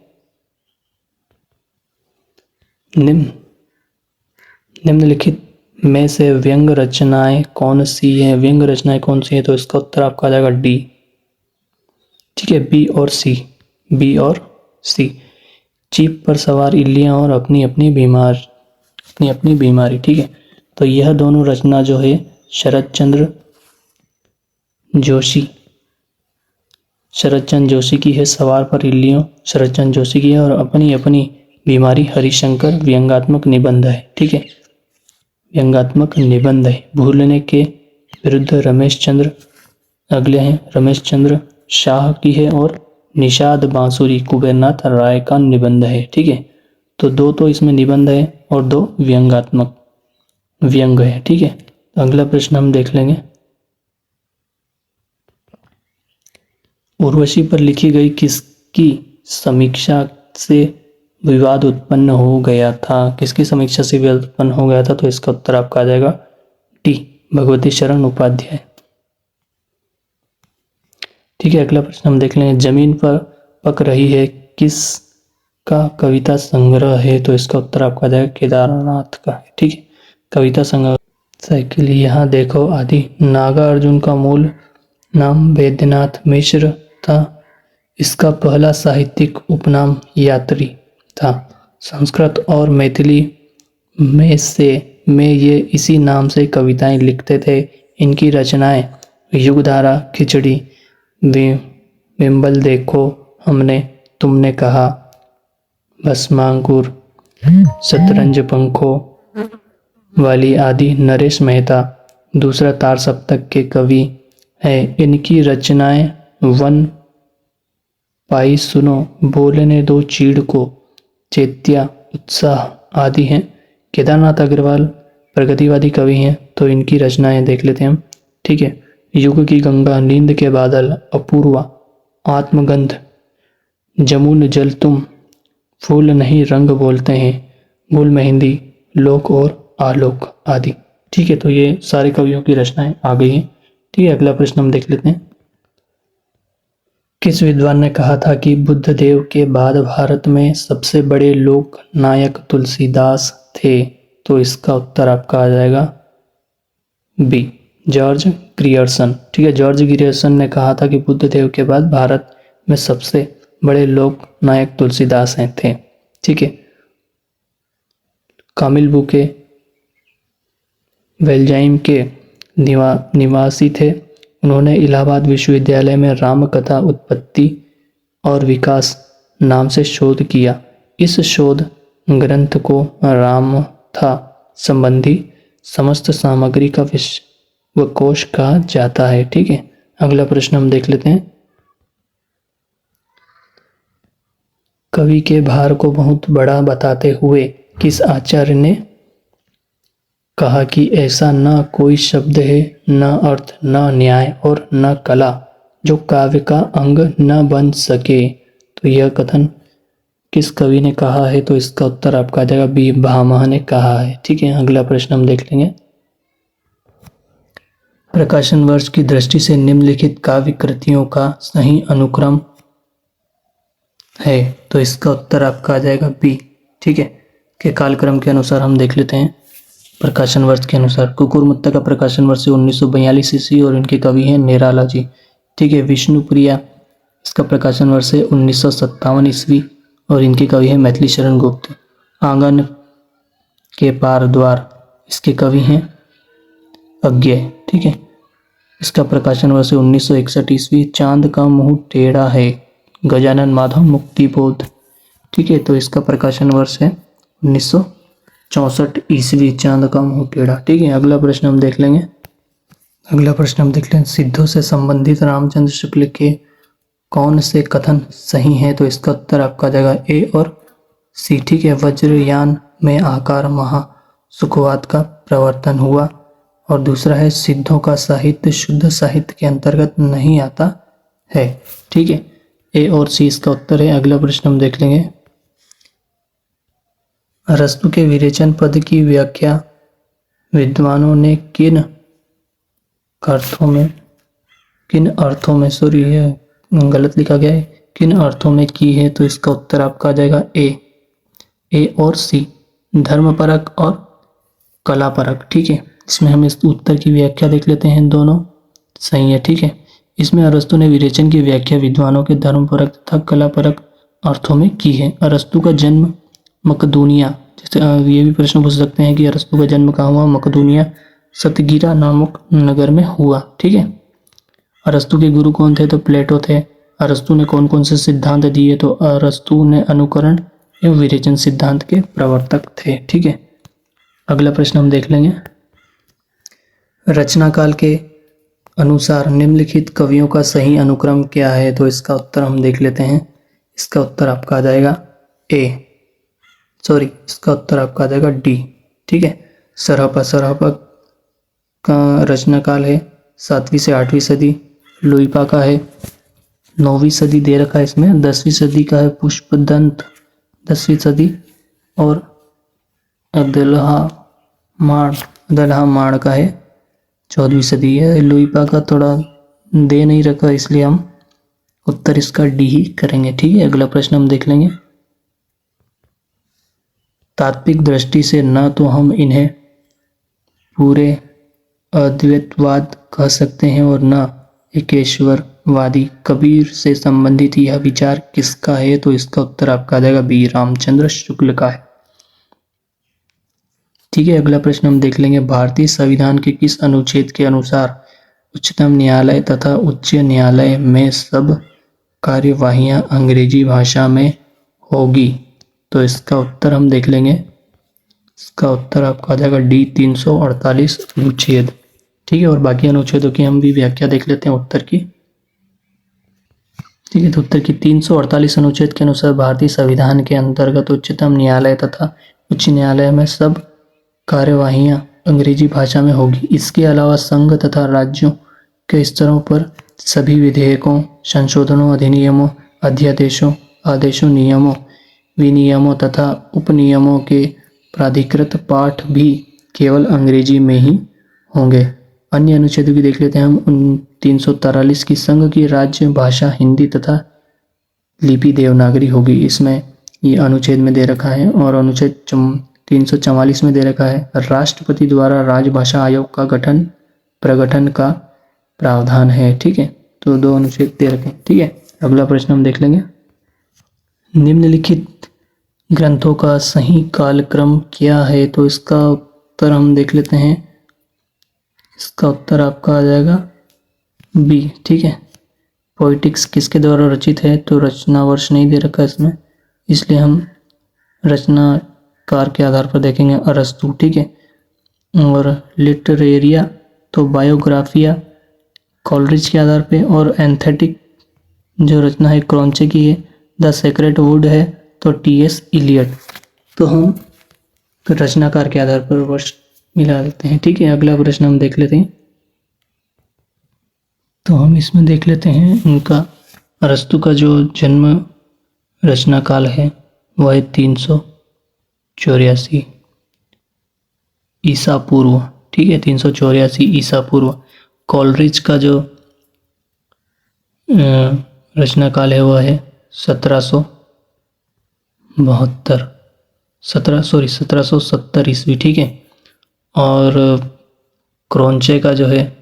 निम्नलिखित में से व्यंग रचनाएं कौन सी है? व्यंग रचनाएं कौन सी है? तो इसका उत्तर आपका आ जाएगा डी। ठीक है, बी और सी, बी और सी। जीप पर सवार इल्लियां और अपनी अपनी बीमारी। ठीक है, तो यह दोनों रचना जो है शरद चंद्र जोशी की है। सवार पर इल्लियों शरद चंद्र जोशी की है और अपनी अपनी बीमारी हरिशंकर व्यंगात्मक निबंध है। ठीक है, व्यंगात्मक निबंध है। भूलने के विरुद्ध रमेश चंद्र शाह की है और निषाद बांसुरी कुबेरनाथ राय का निबंध है। ठीक है, तो दो तो इसमें निबंध है और दो व्यंगात्मक व्यंग है। ठीक है, अगला प्रश्न हम देख लेंगे। उर्वशी पर लिखी गई किसकी समीक्षा से विवाद उत्पन्न हो गया था? किसकी समीक्षा से विवाद उत्पन्न हो गया था? तो इसका उत्तर आपका आ जाएगा टी, भगवती शरण उपाध्याय। ठीक है, अगला प्रश्न हम देख लेंगे। जमीन पर पक रही है किस का कविता संग्रह है? तो इसका उत्तर आपका आ जाएगा केदारनाथ का। ठीक है, कविता संग्रह। साइकिल यहाँ देखो आदि। नागार्जुन का मूल नाम वैद्यनाथ मिश्र था। इसका पहला साहित्यिक उपनाम यात्री था। संस्कृत और मैथिली में ये इसी नाम से कविताएं लिखते थे। इनकी रचनाएं युगधारा, खिचड़ी, बिंबल देखो हमने, तुमने कहा, भस्मांकुर, शतरंज पंखों वाली आदि। नरेश मेहता दूसरा तार सप्तक के कवि है। इनकी रचनाएं वन पाई सुनो, बोलने दो चीड़ को, चेत्या, उत्साह आदि हैं। केदारनाथ अग्रवाल प्रगतिवादी कवि हैं, तो इनकी रचनाएं देख लेते हैं हम। ठीक है। युग की गंगा, नींद के बादल, अपूर्वा, आत्मगंध, जमुन जल तुम, फूल नहीं रंग बोलते हैं, गुल मेहंदी, लोक और आलोक आदि। ठीक है, तो ये सारे कवियों की रचनाएं आ गई हैं। ठीक है, अगला प्रश्न हम देख लेते हैं। किस विद्वान ने कहा था कि बुद्ध देव के बाद भारत में सबसे बड़े लोक नायक तुलसीदास थे? तो इसका उत्तर आपका आ जाएगा बी, जॉर्ज ग्रियर्सन। ठीक है, जॉर्ज ग्रियर्सन ने कहा था कि बुद्ध देव के बाद भारत में सबसे बड़े लोक नायक तुलसीदास हैं थे। ठीक है। कामिल बुके बेल्जाइम के निवासी थे। उन्होंने इलाहाबाद विश्वविद्यालय में राम कथा उत्पत्ति और विकास नाम से शोध किया। इस शोध ग्रंथ को राम था संबंधी समस्त सामग्री का विश्वकोश कहा जाता है। ठीक है, अगला प्रश्न हम देख लेते हैं। कवि के भार को बहुत बड़ा बताते हुए किस आचार्य ने कहा कि ऐसा न कोई शब्द है, न अर्थ, न न्याय और न कला जो काव्य का अंग न बन सके? तो यह कथन किस कवि ने कहा है? तो इसका उत्तर आपका आ जाएगा बी, भामह ने कहा है। ठीक है, अगला प्रश्न हम देख लेंगे। प्रकाशन वर्ष की दृष्टि से निम्नलिखित काव्य कृतियों का सही अनुक्रम है? तो इसका उत्तर आपका आ जाएगा बी। ठीक है, के कालक्रम के अनुसार हम देख लेते हैं। प्रकाशन वर्ष के अनुसार कुकुरमुत्ता का प्रकाशन वर्ष 1942 ईस्वी और इनके कवि हैं निराला जी। ठीक है। विष्णुप्रिया, इसका प्रकाशन वर्ष है 1957 ईस्वी और इनके कवि हैं मैथिली शरण गुप्त। आंगन के पार द्वार, इसके कवि हैं अज्ञेय। ठीक है, इसका प्रकाशन वर्ष 1961 ईस्वी। चांद का मुंह टेढ़ा है, गजानन माधव मुक्तिबोध। ठीक है, तो इसका प्रकाशन वर्ष है 1964 ईस्वी, चांद का मुंह टेढ़ा। ठीक है, अगला प्रश्न हम देख लेंगे। अगला प्रश्न हम देख लेंगे, सिद्धों से संबंधित रामचंद्र शुक्ल के कौन से कथन सही हैं? तो इसका उत्तर आपका आ जाएगा ए और सी। ठीक है, वज्रयान में आकार महा सुखवाद का प्रवर्तन हुआ और दूसरा है सिद्धों का साहित्य शुद्ध साहित्य के अंतर्गत नहीं आता है। ठीक है, ए और सी इसका उत्तर है। अगला प्रश्न हम देख लेंगे। अरस्तु के विरेचन पद की व्याख्या विद्वानों ने किन अर्थों में सॉरी ये गलत लिखा गया है, किन अर्थों में की है? तो इसका उत्तर आपका आ जाएगा ए और सी, धर्मपरक और कलापरक। ठीक है, इसमें हम इस उत्तर की व्याख्या देख लेते हैं, दोनों सही है। ठीक है, इसमें अरस्तु ने विरेचन की व्याख्या विद्वानों के धर्मपरक तथा कलापरक अर्थों में की है। अरस्तु का जन्म मकदूनिया, जैसे ये भी प्रश्न पूछ सकते हैं कि अरस्तु का जन्म कहाँ हुआ? मकदूनिया सतगिरा नामक नगर में हुआ। ठीक है, अरस्तु के गुरु कौन थे? तो प्लेटो थे। अरस्तु ने कौन कौन से सिद्धांत दिए? तो अरस्तु ने अनुकरण एवं विरेचन सिद्धांत के प्रवर्तक थे। ठीक है, अगला प्रश्न हम देख लेंगे। रचना काल के अनुसार निम्नलिखित कवियों का सही अनुक्रम क्या है? तो इसका उत्तर हम देख लेते हैं। इसका उत्तर आपका आ जाएगा इसका उत्तर आपका आ जाएगा डी। ठीक है, सरहपा का रचना काल है 7वीं से 8वीं सदी। लुइपा का है 9वीं सदी दे रखा है इसमें। 10वीं सदी का है पुष्पदंत 10वीं सदी। और अदलहा माण का है 14वीं सदी है। लुइपा का थोड़ा दे नहीं रखा, इसलिए हम उत्तर इसका डी ही करेंगे। ठीक है, अगला प्रश्न हम देख लेंगे। तात्विक दृष्टि से न तो हम इन्हें पूरे अद्वैतवाद कह सकते हैं और न एकेश्वरवादी। कबीर से संबंधित यह विचार किसका है? तो इसका उत्तर आपका आ जाएगा बी, रामचंद्र शुक्ल का है। ठीक है, अगला प्रश्न हम देख लेंगे। भारतीय संविधान के किस अनुच्छेद के अनुसार उच्चतम न्यायालय तथा उच्च न्यायालय में सब कार्यवाहियां अंग्रेजी भाषा में होगी? तो इसका उत्तर हम देख लेंगे। इसका उत्तर आपका आ जाएगा डी, 348 अनुच्छेद। ठीक है। और बाकी अनुच्छेदों की हम भी व्याख्या देख लेते हैं उत्तर की। ठीक है, तो उत्तर की 348 अनुच्छेद के अनुसार भारतीय संविधान के अंतर्गत उच्चतम न्यायालय तथा उच्च न्यायालय में सब कार्यवाहियां अंग्रेजी भाषा में होगी। इसके अलावा संघ तथा राज्यों के स्तरों पर सभी विधेयकों, संशोधनों, अधिनियमों, अध्यादेशों, आदेशों, नियमों, विनियमों तथा उपनियमों के प्राधिकृत पाठ भी केवल अंग्रेजी में ही होंगे। अन्य अनुच्छेदों की देख लेते हैं हम। 343 की संघ की राज्य भाषा हिंदी तथा लिपि देवनागरी होगी। इसमें ये अनुच्छेद में दे रखा है। और अनुच्छेद 344 में दे रखा है राष्ट्रपति द्वारा राजभाषा आयोग का प्रगठन का प्रावधान है। ठीक है, तो 2 अनुच्छेद दे रखे हैं। ठीक है, अगला प्रश्न हम देख लेंगे। निम्नलिखित ग्रंथों का सही कालक्रम क्या है? तो इसका उत्तर हम देख लेते हैं। इसका उत्तर आपका आ जाएगा बी। ठीक है, पोइटिक्स किसके द्वारा रचित है? तो रचना वर्ष नहीं दे रखा इसमें, इसलिए हम रचनाकार के आधार पर देखेंगे अरस्तु। ठीक है, और लिटरेरिया तो बायोग्राफिया कॉलरिज के आधार पे, और एंथेटिक जो रचना है क्रॉन्चे की है। द सेक्रेट वुड है तो टी.एस. इलियट। तो हम रचनाकार के आधार पर वर्ष मिला देते हैं। ठीक है, अगला प्रश्न हम देख लेते हैं। तो हम इसमें देख लेते हैं उनका अरस्तु का जो जन्म रचना काल है वह है 384 ईसा पूर्व। ठीक है, 384 ईसा पूर्व। कॉलरिज का जो रचना काल है वह है 1770 ईस्वी। ठीक है, और क्रॉन्चे का जो है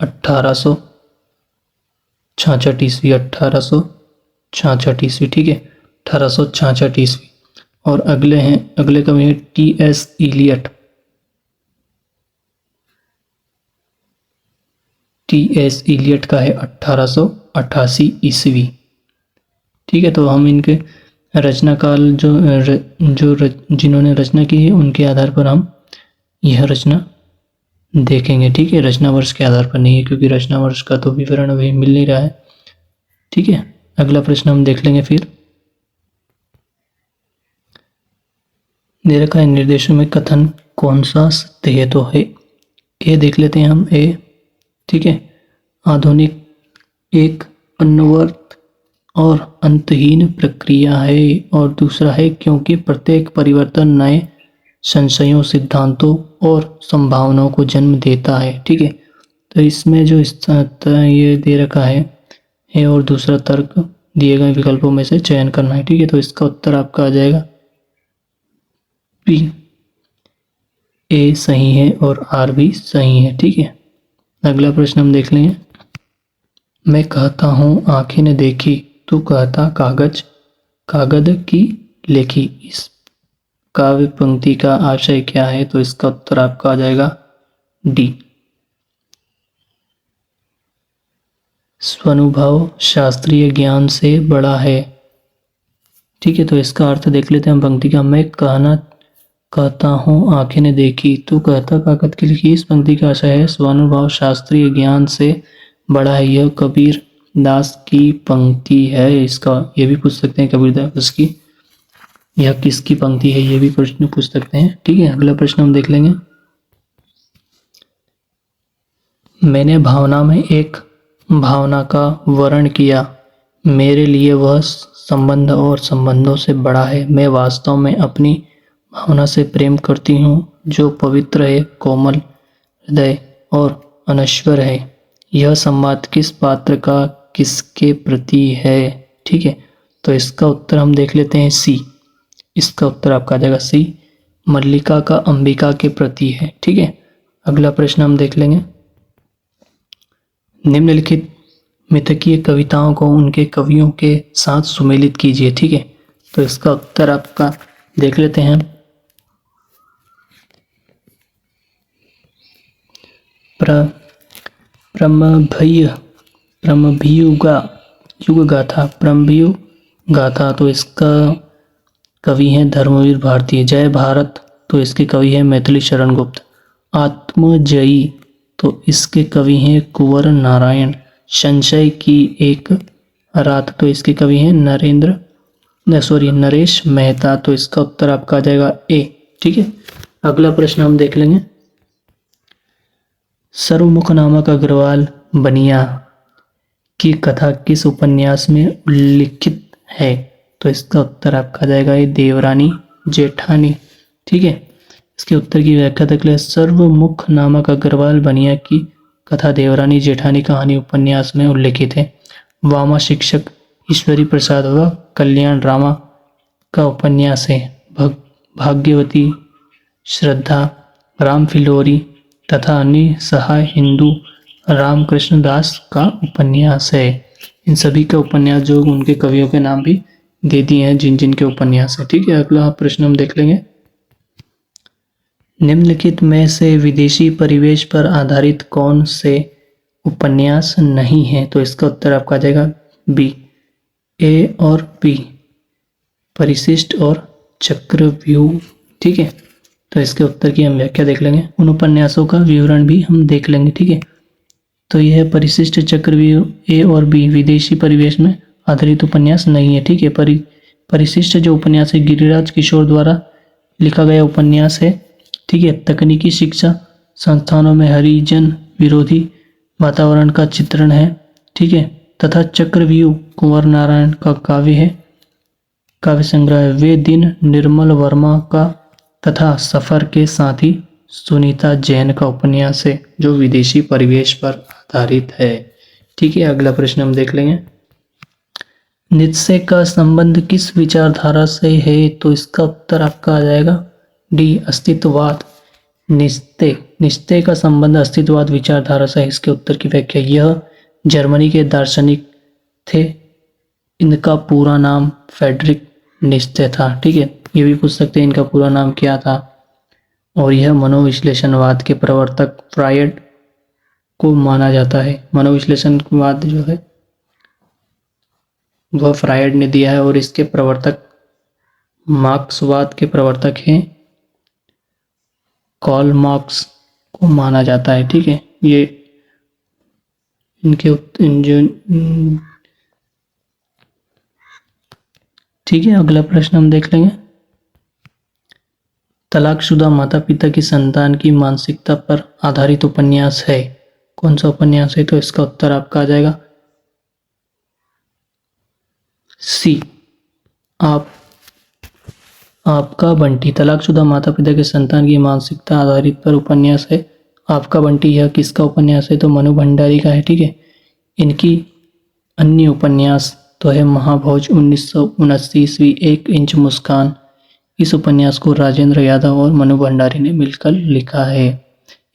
1866 ईस्वी। 1866 ईस्वी। ठीक है, 1866 ईस्वी। और अगले कवि है टी.एस. इलियट। टी.एस. इलियट का है 1888 ईस्वी। ठीक है, तो हम इनके रचना काल जिन्होंने रचना की है उनके आधार पर हम यह रचना देखेंगे। ठीक है, रचना वर्ष के आधार पर नहीं है, क्योंकि रचना वर्ष का तो विवरण अभी मिल नहीं रहा है। ठीक है, अगला प्रश्न हम देख लेंगे। फिर दे रखा है निर्देशों में कथन कौन सा सत्य है? तो है ए देख लेते हैं हम। ए, ठीक है, आधुनिक एक अनवरत और अंतहीन प्रक्रिया है। और दूसरा है क्योंकि प्रत्येक परिवर्तन नए संशयों, सिद्धांतों और संभावनाओं को जन्म देता है। ठीक है, तो इसमें जो ये दे रखा है और दूसरा तर्क दिए गए विकल्पों में से चयन करना है। ठीक है, तो इसका उत्तर आपका आ जाएगा बी। ए सही है और आर भी सही है। ठीक है, अगला प्रश्न हम देख लेंगे। मैं कहता हूँ आंखें ने देखी, तू कहता कागज की लेखी। इस काव्य पंक्ति का आशय क्या है? तो इसका उत्तर आपका आ जाएगा डी। स्वानुभव शास्त्रीय ज्ञान से बड़ा है। ठीक है, तो इसका अर्थ देख लेते हैं हम पंक्ति का। मैं कहता हूँ आंखें ने देखी, तू कहता कागज की लिखी। इस पंक्ति का आशय है स्वानुभव शास्त्रीय ज्ञान से बड़ा है। यह कबीर दास की पंक्ति है। इसका ये भी पूछ सकते हैं कबीर दास की यह किसकी पंक्ति है, ये भी प्रश्न पूछ सकते हैं। ठीक है, अगला प्रश्न हम देख लेंगे। मैंने भावना में एक भावना का वर्ण किया, मेरे लिए वह संबंध और संबंधों से बड़ा है। मैं वास्तव में अपनी भावना से प्रेम करती हूँ जो पवित्र है, कोमल हृदय और अनश्वर है। यह संवाद किस पात्र का किसके प्रति है? ठीक है, तो इसका उत्तर हम देख लेते हैं सी। इसका उत्तर आपका आ जाएगा सी, मल्लिका का अंबिका के प्रति है। ठीक है, अगला प्रश्न हम देख लेंगे। निम्नलिखित मिथकीय कविताओं को उनके कवियों के साथ सुमेलित कीजिए। ठीक है, तो इसका उत्तर आपका देख लेते हैं। प्रमभीयु गाथा, तो इसका कवि हैं धर्मवीर भारती। जय भारत, तो इसके कवि हैं मैथिली शरण गुप्त। आत्मजयी, तो इसके कवि हैं कुंवर नारायण। संशय की एक रात, तो इसके कवि हैं नरेश मेहता। तो इसका उत्तर आपका आ जाएगा ए। ठीक है, अगला प्रश्न हम देख लेंगे। सर्वमुख नामक अग्रवाल बनिया की कथा किस उपन्यास में उल्लिखित है? तो इसका उत्तर आपका आ जाएगा ये देवरानी जेठानी। ठीक है, इसके उत्तर की व्याख्या देख ले। सर्वमुख नामक अग्रवाल बनिया की कथा देवरानी जेठानी कहानी उपन्यास में उल्लिखित है। वामा शिक्षक ईश्वरी प्रसाद व कल्याण रामा का उपन्यास है। भाग्यवती, श्रद्धा, राम फिलोरी तथा अन्य सहाय हिंदू रामकृष्ण दास का उपन्यास है। इन सभी के उपन्यास जो उनके कवियों के नाम भी दे दिए हैं जिन जिन के उपन्यास है। ठीक है, अगला प्रश्न हम देख लेंगे। निम्नलिखित में से विदेशी परिवेश पर आधारित कौन से उपन्यास नहीं है? तो इसका उत्तर आपका आ जाएगा बी। ए और बी, परिशिष्ट और चक्रव्यूह। ठीक है, तो इसके उत्तर की हम व्याख्या देख लेंगे। उन उपन्यासों का विवरण भी हम देख लेंगे। ठीक है, तो यह परिशिष्ट, चक्रव्यूह। ए और बी विदेशी परिवेश में आधारित उपन्यास नहीं है। ठीक है, परिशिष्ट जो उपन्यास है गिरिराज किशोर द्वारा लिखा गया उपन्यास है। ठीक है, तकनीकी शिक्षा संस्थानों में हरिजन विरोधी वातावरण का चित्रण है। ठीक है, तथा चक्रव्यूह कुंवर नारायण का काव्य है, काव्य संग्रह है। वे दिन निर्मल वर्मा का तथा सफर के साथी सुनीता जैन का उपन्यास है जो विदेशी परिवेश पर आधारित है। ठीक है, अगला प्रश्न हम देख लेंगे। निश्चय का संबंध किस विचारधारा से है? तो इसका उत्तर आपका आ जाएगा डी, अस्तित्ववाद। निश्चय का संबंध अस्तित्ववाद विचारधारा से है। इसके उत्तर की व्याख्या, यह जर्मनी के दार्शनिक थे, इनका पूरा नाम फ्रेडरिक निश्चय था। ठीक है, ये भी पूछ सकते हैं इनका पूरा नाम क्या था। और यह मनोविश्लेषणवाद के प्रवर्तक फ्रायड को माना जाता है। मनोविश्लेषणवाद जो है वह फ्रायड ने दिया है और इसके प्रवर्तक मार्क्सवाद के प्रवर्तक हैं कार्ल मार्क्स को माना जाता है। ठीक है, ये इनके ठीक है, अगला प्रश्न हम देख लेंगे। तलाकशुदा माता पिता की संतान की मानसिकता पर आधारित उपन्यास है। कौन सा उपन्यास है? तो इसका उत्तर आपका आ जाएगा सी, आपका बंटी। तलाकशुदा माता पिता की संतान की मानसिकता आधारित पर उपन्यास है आपका बंटी। यह किसका उपन्यास है? तो मनु भंडारी का है। ठीक है, इनकी अन्य उपन्यास तो है महाभोज 1979 ईस्वी, 1 इंच मुस्कान। इस उपन्यास को राजेंद्र यादव और मनु भंडारी ने मिलकर लिखा है।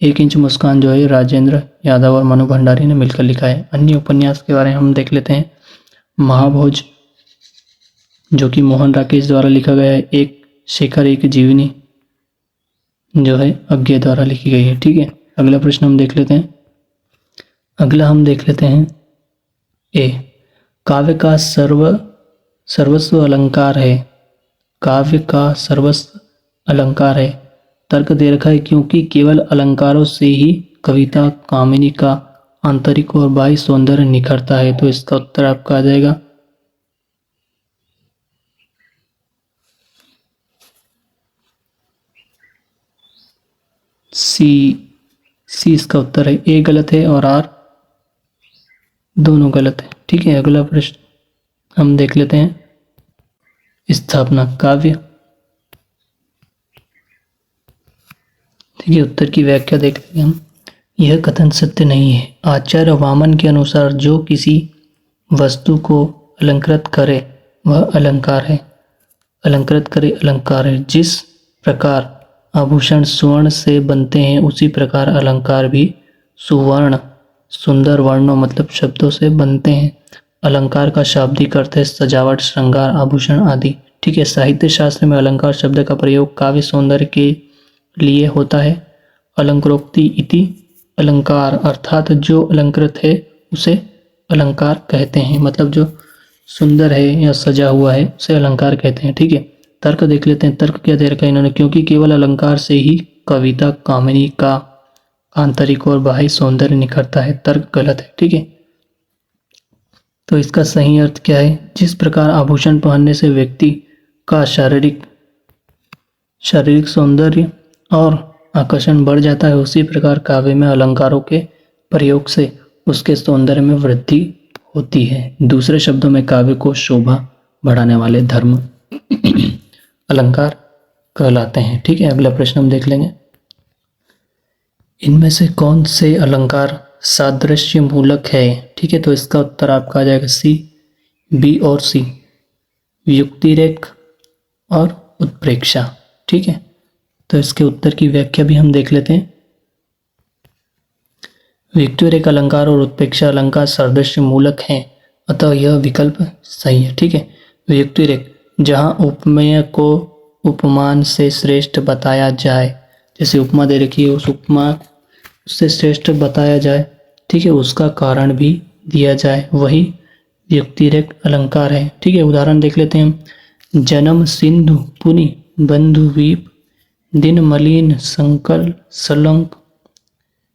1 इंच मुस्कान जो है राजेंद्र यादव और मनु भंडारी ने मिलकर लिखा है। अन्य उपन्यास के बारे में हम देख लेते हैं। महाभोज जो कि मोहन राकेश द्वारा लिखा गया है। एक शेखर एक जीवनी जो है अज्ञे द्वारा लिखी गई है। ठीक है, अगला प्रश्न हम देख लेते हैं। अगला हम देख लेते हैं ए, काव्य का सर्वस्व अलंकार है। काव्य का सर्वस्व अलंकार है। तर्क दे रखा है, क्योंकि केवल अलंकारों से ही कविता कामिनी का आंतरिक और बाह्य सौंदर्य निखरता है। तो इसका उत्तर आपका आ जाएगा सी। इसका उत्तर है। ए गलत है और आर दोनों गलत है। ठीक है, अगला प्रश्न हम देख लेते हैं। स्थापना काव्य। ठीक है, उत्तर की व्याख्या देख लेंगे हम। यह कथन सत्य नहीं है। आचार्य वामन के अनुसार जो किसी वस्तु को अलंकृत करे वह अलंकार है। अलंकृत करे अलंकार है। जिस प्रकार आभूषण स्वर्ण से बनते हैं उसी प्रकार अलंकार भी सुवर्ण सुंदर वर्णों मतलब शब्दों से बनते हैं। अलंकार का शाब्दिक अर्थ है सजावट, श्रृंगार, आभूषण आदि। ठीक है, साहित्य शास्त्र में अलंकार शब्द का प्रयोग काव्य सौंदर्य के लिए होता है। अलंकारोक्ति इति अलंकार, अर्थात जो अलंकृत है उसे अलंकार कहते हैं। मतलब जो सुंदर है या सजा हुआ है उसे अलंकार कहते हैं। ठीक है, तर्क देख लेते हैं। तर्क क्या दे रखा है इन्होंने, क्योंकि केवल अलंकार से ही कविता कामिनी का आंतरिक और बाह्य सौंदर्य निखरता है। तर्क गलत है। ठीक है, तो इसका सही अर्थ क्या है? जिस प्रकार आभूषण पहनने से व्यक्ति का शारीरिक सौंदर्य और आकर्षण बढ़ जाता है, उसी प्रकार काव्य में अलंकारों के प्रयोग से उसके सौंदर्य में वृद्धि होती है। दूसरे शब्दों में काव्य को शोभा बढ़ाने वाले धर्म अलंकार कहलाते हैं। ठीक है, अगला प्रश्न हम देख लेंगे। इनमें से कौन से अलंकार सादृश्य मूलक है? ठीक है, तो इसका उत्तर आपका आ जाएगा सी, बी और सी, युक्तिरेख और उत्प्रेक्षा। ठीक है, तो इसके उत्तर की व्याख्या भी हम देख लेते हैं। युक्तिरेख अलंकार और उत्प्रेक्षा अलंकार सादृश्य मूलक हैं, अतः यह विकल्प सही है। ठीक है, युक्तिरेख जहाँ उपमेय को उपमान से श्रेष्ठ बताया जाए, जैसे उपमा दे रखी है, उस उपमा से श्रेष्ठ बताया जाए, ठीक है, उसका कारण भी दिया जाए, वही युक्तिरेख अलंकार है। ठीक है, उदाहरण देख लेते हैं हम। जन्म सिंधु पुनि बंधु वीप, दिन मलिन संकल सलंक,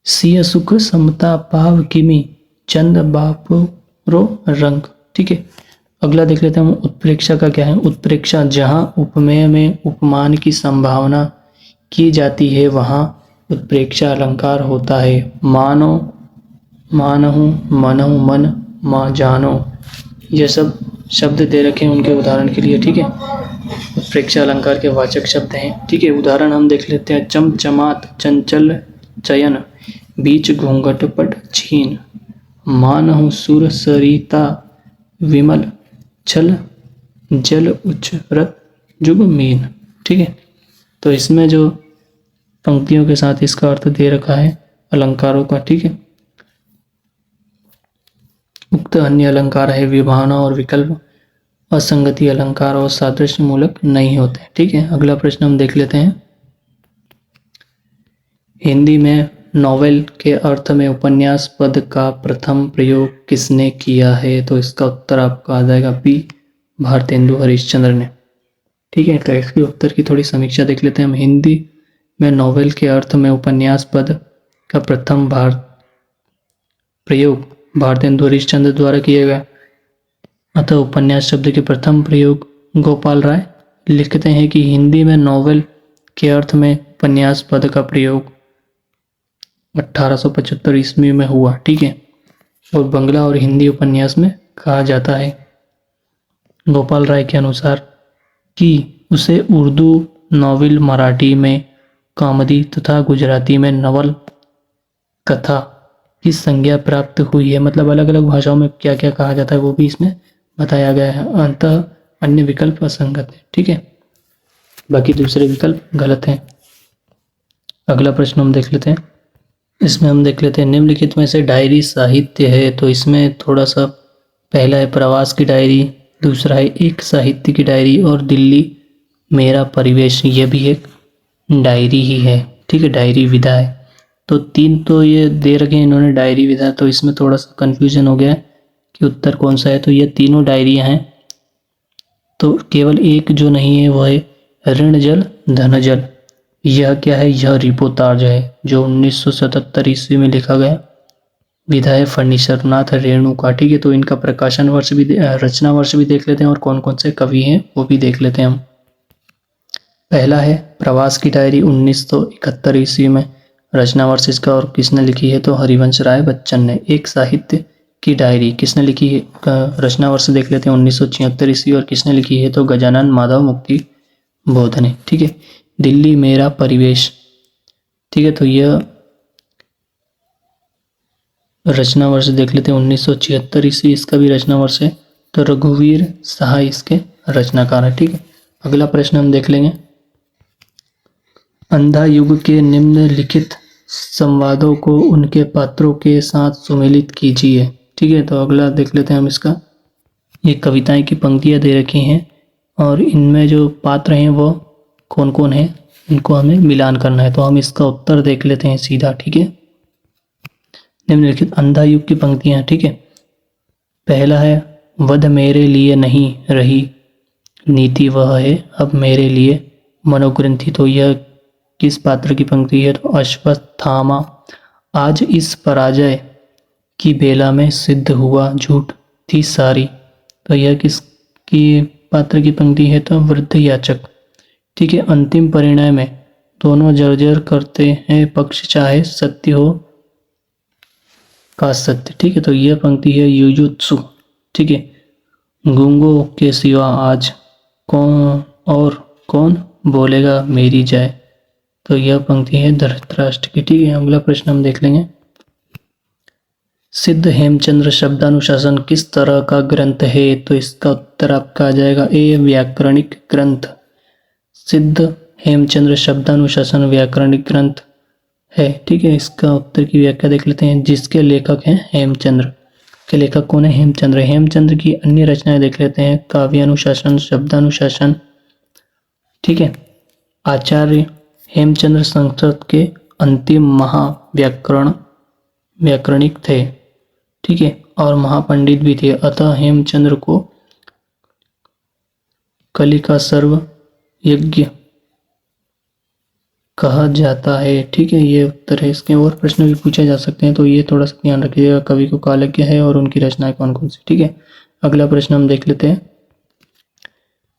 सिय सुख समता पाव किमी, चंद बापरो रंग। ठीक है, अगला देख लेते हैं हम। उत्प्रेक्षा का क्या है? उत्प्रेक्षा जहाँ उपमेय में उपमान की संभावना की जाती है, वहाँ उत्प्रेक्षा अलंकार होता है। मानो, मानहु, मनहु, मन, मा जानो, ये सब शब्द दे रखे हैं उनके उदाहरण के लिए। ठीक है, उत्प्रेक्षा अलंकार के वाचक शब्द हैं। ठीक है, उदाहरण हम देख लेते हैं। चमचमात चंचल चयन, बीच घूंघट पट छीन, मानहु सुर सरिता विमल, छल जल उच्चरत जुग मीन। ठीक है, तो इसमें जो पंक्तियों के साथ इसका अर्थ दे रखा है अलंकारों का। ठीक है, उक्त अन्य अलंकार है विभावना और विकल्प, असंगति अलंकार और सादृश्य मूलक नहीं होते। ठीक है, अगला प्रश्न हम देख लेते हैं। हिंदी में नॉवेल के अर्थ में उपन्यास पद का प्रथम प्रयोग किसने किया है? तो इसका उत्तर आपका आ जाएगा बी, भारतेंदु हरिश्चंद्र ने। ठीक है, तो इसके उत्तर की थोड़ी समीक्षा देख लेते हैं हम। हिंदी में नॉवेल के अर्थ में उपन्यास पद का प्रथम प्रयोग भारतेंदु हरिश्चंद्र द्वारा किया गया, अतः उपन्यास शब्द के प्रथम प्रयोग गोपाल राय लिखते हैं कि हिंदी में नॉवेल के अर्थ में उपन्यास पद का प्रयोग 1875 ईस्वी में हुआ। ठीक है, और बंगला और हिंदी उपन्यास में कहा जाता है। गोपाल राय के अनुसार कि उसे उर्दू नॉवेल, मराठी में कॉमेडी तथा गुजराती में नवल कथा की संज्ञा प्राप्त हुई है। मतलब अलग अलग भाषाओं में क्या क्या कहा जाता है वो भी इसमें बताया गया है। अतः अन्य विकल्प असंगत है। ठीक है, बाकी दूसरे विकल्प गलत हैं। अगला प्रश्न हम देख लेते हैं। इसमें हम देख लेते हैं निम्नलिखित में से डायरी साहित्य है, तो इसमें थोड़ा सा पहला है प्रवास की डायरी, दूसरा है एक साहित्य की डायरी, और दिल्ली मेरा परिवेश ये भी एक डायरी ही है। ठीक है, डायरी विधा है। तो तीन तो ये दे रखे हैं इन्होंने डायरी विधा, तो इसमें थोड़ा सा कन्फ्यूजन हो गया है कि उत्तर कौन सा है। तो ये तीनों डायरियां हैं, तो केवल एक जो नहीं है वह है ऋण जल धन जल। यह क्या है? यह रिपोर्टाज है जो 1977 ईस्वी में लिखा गया विधा है फर्नीचरनाथ रेणु का। ठीक है, तो इनका प्रकाशन वर्ष भी रचना वर्ष भी देख लेते हैं और कौन कौन से कवि हैं वो भी देख लेते हैं हम। पहला है प्रवास की डायरी 1971 ईस्वी में, रचना वर्ष इसका और किसने लिखी है? तो हरिवंश राय बच्चन ने। एक साहित्य की डायरी किसने लिखी है? रचना वर्ष देख लेते हैं 1976 ईस्वी, और किसने लिखी है? तो गजानन माधव मुक्ति बोध ने। ठीक है, दिल्ली मेरा परिवेश, ठीक है, तो यह रचना वर्ष देख लेते हैं 1976 ईस्वी, इसका भी रचना वर्ष है। तो रघुवीर सहाय इसके रचनाकार है। ठीक है, अगला प्रश्न हम देख लेंगे। अंधा युग के निम्नलिखित संवादों को उनके पात्रों के साथ सुमेलित कीजिए। ठीक है, तो अगला देख लेते हैं हम इसका। ये कविताएं की पंक्तियां दे रखी हैं और इनमें जो पात्र हैं वो कौन कौन है, इनको हमें मिलान करना है। तो हम इसका उत्तर देख लेते हैं सीधा। ठीक है, निम्नलिखित अंधा युग की पंक्तियां। ठीक है, पहला है वध मेरे लिए नहीं रही नीति वह है अब मेरे लिए मनोग्रंथि। तो यह किस पात्र की पंक्ति है? तो अश्वत्थामा आज इस पराजय की बेला में सिद्ध हुआ झूठ थी सारी। तो यह किसकी पात्र की पंक्ति है? तो वृद्ध याचक। ठीक है, अंतिम परिणय में दोनों जर्जर करते हैं पक्ष, चाहे सत्य हो का सत्य। ठीक है, तो यह पंक्ति है युजुत्सु। ठीक है, गूंगों के सिवा आज कौन बोलेगा मेरी जय। तो यह पंक्ति है धृतराष्ट्र की। ठीक है, अगला प्रश्न हम देख लेंगे। सिद्ध हेमचंद्र शब्दानुशासन किस तरह का ग्रंथ है? तो इसका उत्तर आपका आ जाएगा ए, व्याकरणिक ग्रंथ। सिद्ध हेमचंद्र शब्दानुशासन व्याकरणिक ग्रंथ है। ठीक है, इसका उत्तर की व्याख्या देख लेते हैं। जिसके लेखक हैं हेमचंद्र, के लेखक कौन है? हेमचंद्र। हेमचंद्र की अन्य रचनाएं देख लेते हैं। काव्यानुशासन, शब्दानुशासन। ठीक है, आचार्य हेमचंद्र संस्कृत के अंतिम व्याकरणिक थे। ठीक है, और महापंडित भी थे। अतः हेमचंद्र को कलिका सर्व यज्ञ कहा जाता है। ठीक है, ये उत्तर है। इसके और प्रश्न भी पूछे जा सकते हैं, तो ये थोड़ा सा ध्यान रखिएगा। कवि को कालज्ञ है और उनकी रचनाएं कौन कौन सी। ठीक है, अगला प्रश्न हम देख लेते हैं।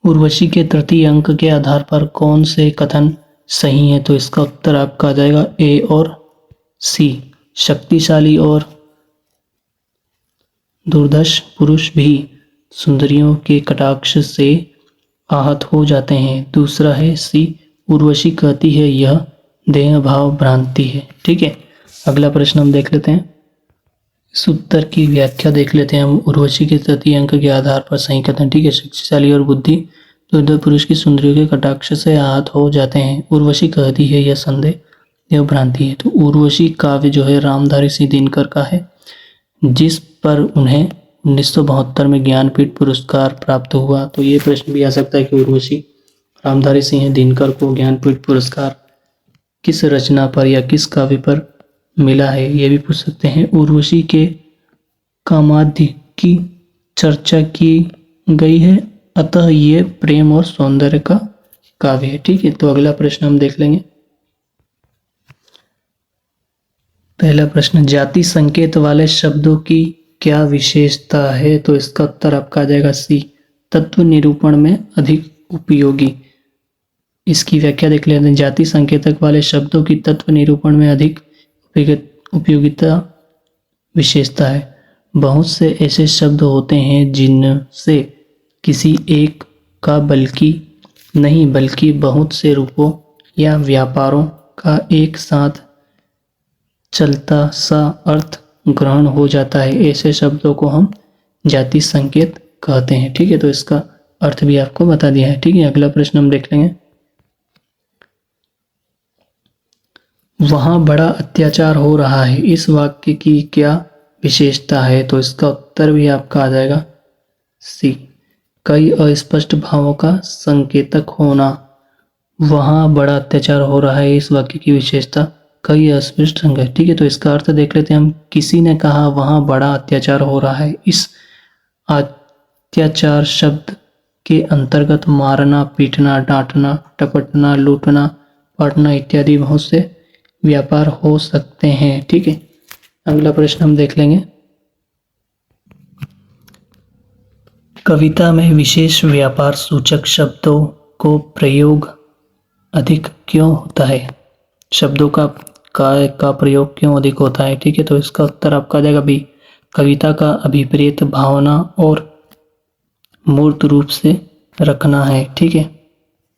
उर्वशी के तृतीय अंक के आधार पर कौन से कथन सही है? तो इसका उत्तर आपका आ जाएगा ए और सी। शक्तिशाली और दुर्धर्ष पुरुष भी सुंदरियों के कटाक्ष से आहत हो जाते हैं। दूसरा है सी, उर्वशी कहती है यह देह भाव भ्रांति है। ठीक है, अगला प्रश्न हम देख लेते हैं। इस उत्तर की व्याख्या देख लेते हैं हम। उर्वशी के तृतीय अंक के आधार पर सही कथन। ठीक है, शक्तिशाली और बुद्धि दुर्धर पुरुष की सुंदरियों के कटाक्ष से आहत हो जाते हैं। उर्वशी कहती है यह संदेह यह भ्रांति है। तो उर्वशी काव्य जो है रामधारी सिंह दिनकर का है, जिस पर उन्हें 1972 में ज्ञानपीठ पुरस्कार प्राप्त हुआ। तो ये प्रश्न भी आ सकता है कि उर्वशी रामधारी सिंह दिनकर को ज्ञानपीठ पुरस्कार किस रचना पर या किस काव्य पर मिला है, ये भी पूछ सकते हैं। उर्वशी के कामादि की चर्चा की गई है, अतः ये प्रेम और सौंदर्य का काव्य है। ठीक है, तो अगला प्रश्न हम देख लेंगे। पहला प्रश्न, जाति संकेत वाले शब्दों की क्या विशेषता है? तो इसका उत्तर आपका आ जाएगा सी, तत्व निरूपण में अधिक उपयोगी। इसकी व्याख्या देख लेते हैं। जाति संकेतक वाले शब्दों की तत्व निरूपण में अधिक उपयोगिता विशेषता है। बहुत से ऐसे शब्द होते हैं जिनसे किसी एक का बल्कि बहुत से रूपों या व्यापारों का एक साथ चलता सा अर्थ ग्रहण हो जाता है। ऐसे शब्दों को हम जाति संकेत कहते हैं। ठीक है, तो इसका अर्थ भी आपको बता दिया है। ठीक है, अगला प्रश्न हम देख लेंगे। वहां बड़ा अत्याचार हो रहा है, इस वाक्य की क्या विशेषता है? तो इसका उत्तर भी आपका आ जाएगा सी, कई अस्पष्ट भावों का संकेतक होना। वहां बड़ा अत्याचार हो रहा है, इस वाक्य की विशेषता कई अस्पष्ट संकेत। ठीक है, तो इसका अर्थ देख लेते हैं हम। किसी ने कहा वहां बड़ा अत्याचार हो रहा है। इस अत्याचार शब्द के अंतर्गत मारना, पीटना, डांटना, टपटना, लूटना, पाटना इत्यादि बहुत से व्यापार हो सकते हैं। ठीक है, अगला प्रश्न हम देख लेंगे। कविता में विशेष व्यापार सूचक शब्दों को प्रयोग अधिक क्यों होता है? शब्दों का प्रयोग क्यों अधिक होता है? ठीक है, तो इसका उत्तर आपका आ जाएगा बी, कविता का अभिप्रेत भावना और मूर्त रूप से रखना है। ठीक है,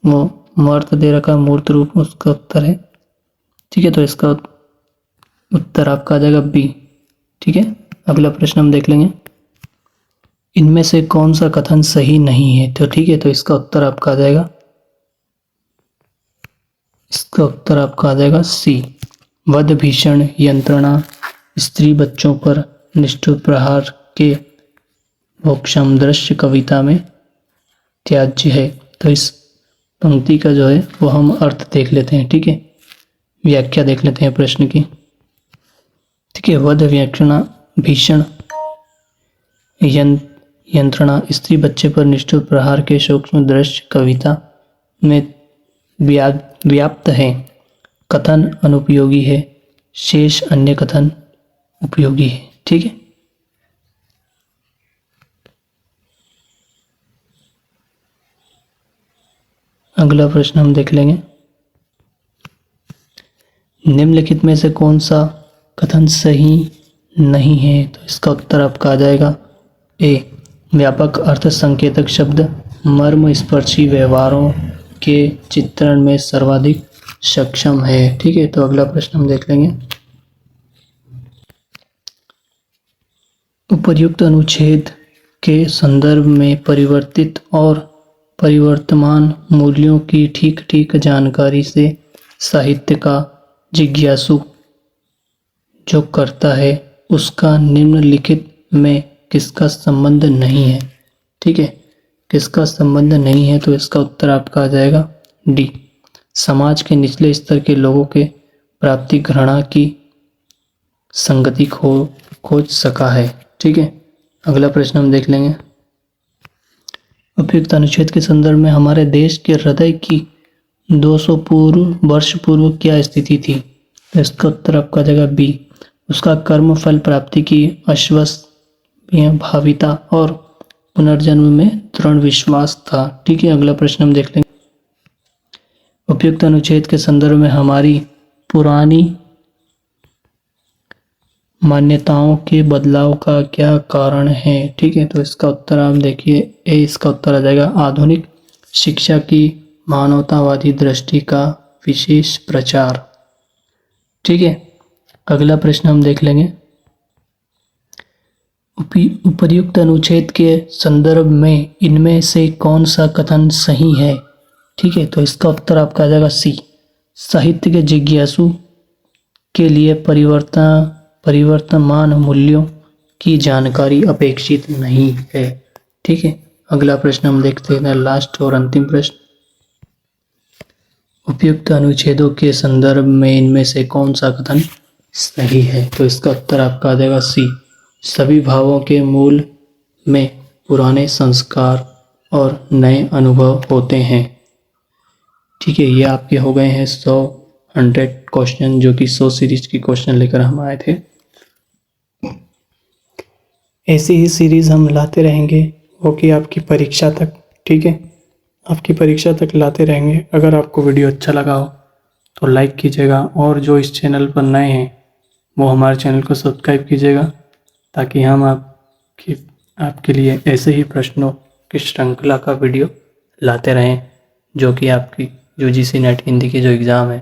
वो मूर्त दे रखा, मूर्त रूप उसका उत्तर है। ठीक है, तो इसका उत्तर आपका आ जाएगा बी। ठीक है, अगला प्रश्न हम देख लेंगे। इनमें से कौन सा कथन सही नहीं है? तो ठीक है, तो इसका उत्तर आपका आ जाएगा सी, वध भीषण यंत्रणा स्त्री बच्चों पर निष्ठुर प्रहार के भोक्षम दृश्य कविता में त्याज्य है। तो इस पंक्ति का जो है वो हम अर्थ देख लेते हैं। ठीक है, व्याख्या देख लेते हैं प्रश्न की। ठीक है, वध भीषण यंत्रणा स्त्री बच्चे पर निष्ठुर प्रहार के सूक्ष्म दृश्य कविता में व्याप्त है। कथन अनुपयोगी है, शेष अन्य कथन उपयोगी है। ठीक है। अगला प्रश्न हम देख लेंगे, निम्नलिखित में से कौन सा कथन सही नहीं है? तो इसका उत्तर आपका आ जाएगा ए, व्यापक अर्थ संकेतक शब्द मर्म स्पर्शी व्यवहारों के चित्रण में सर्वाधिक सक्षम है। ठीक है। तो अगला प्रश्न हम देख लेंगे, उपर्युक्त अनुच्छेद के संदर्भ में परिवर्तित और परिवर्तमान मूल्यों की ठीक ठीक जानकारी से साहित्य का जिज्ञासु जो करता है उसका निम्नलिखित में किसका संबंध नहीं है? ठीक है, किसका संबंध नहीं है? तो इसका उत्तर आपका आ जाएगा डी, समाज के निचले स्तर के लोगों के प्राप्ति घृणा की संगति खोज सका है। ठीक है। अगला प्रश्न हम देख लेंगे, उपयुक्त अनुच्छेद के संदर्भ में हमारे देश के हृदय की 200 वर्ष पूर्व क्या स्थिति थी? तो इसका उत्तर आपका आ जाएगा बी, उसका कर्म फल प्राप्ति की भाविता और पुनर्जन्म में दृढ़ विश्वास था। ठीक है। अगला प्रश्न हम देख लेंगे, उपयुक्त अनुच्छेद के संदर्भ में हमारी पुरानी मान्यताओं के बदलाव का क्या कारण है? ठीक है। तो इसका उत्तर आप देखिए ए, इसका उत्तर आ जाएगा आधुनिक शिक्षा की मानवतावादी दृष्टि का विशेष प्रचार। ठीक है। अगला प्रश्न हम देख लेंगे, उपर्युक्त अनुच्छेद के संदर्भ में इनमें से कौन सा कथन सही है? ठीक है। तो इसका उत्तर आपका आ जाएगा सी, साहित्य के जिज्ञासु के लिए परिवर्तमान मूल्यों की जानकारी अपेक्षित नहीं है। ठीक है। अगला प्रश्न हम देखते हैं, लास्ट और अंतिम प्रश्न, उपयुक्त अनुच्छेदों के संदर्भ में इनमें से कौन सा कथन सही है? तो इसका उत्तर आपका आ जाएगा सी, सभी भावों के मूल में पुराने संस्कार और नए अनुभव होते हैं। ठीक है। ये आपके हो गए हैं 100 क्वेश्चन, जो कि 100 सीरीज की क्वेश्चन लेकर हम आए थे। ऐसी ही सीरीज हम लाते रहेंगे, वो कि आपकी परीक्षा तक। ठीक है, आपकी परीक्षा तक लाते रहेंगे। अगर आपको वीडियो अच्छा लगा हो तो लाइक कीजिएगा, और जो इस चैनल पर नए हैं वो हमारे चैनल को सब्सक्राइब कीजिएगा, ताकि हम आपके लिए ऐसे ही प्रश्नों की श्रृंखला का वीडियो लाते रहें, जो कि आपकी UGC नेट हिंदी की जो एग्ज़ाम है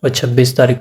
वो 26 तारीख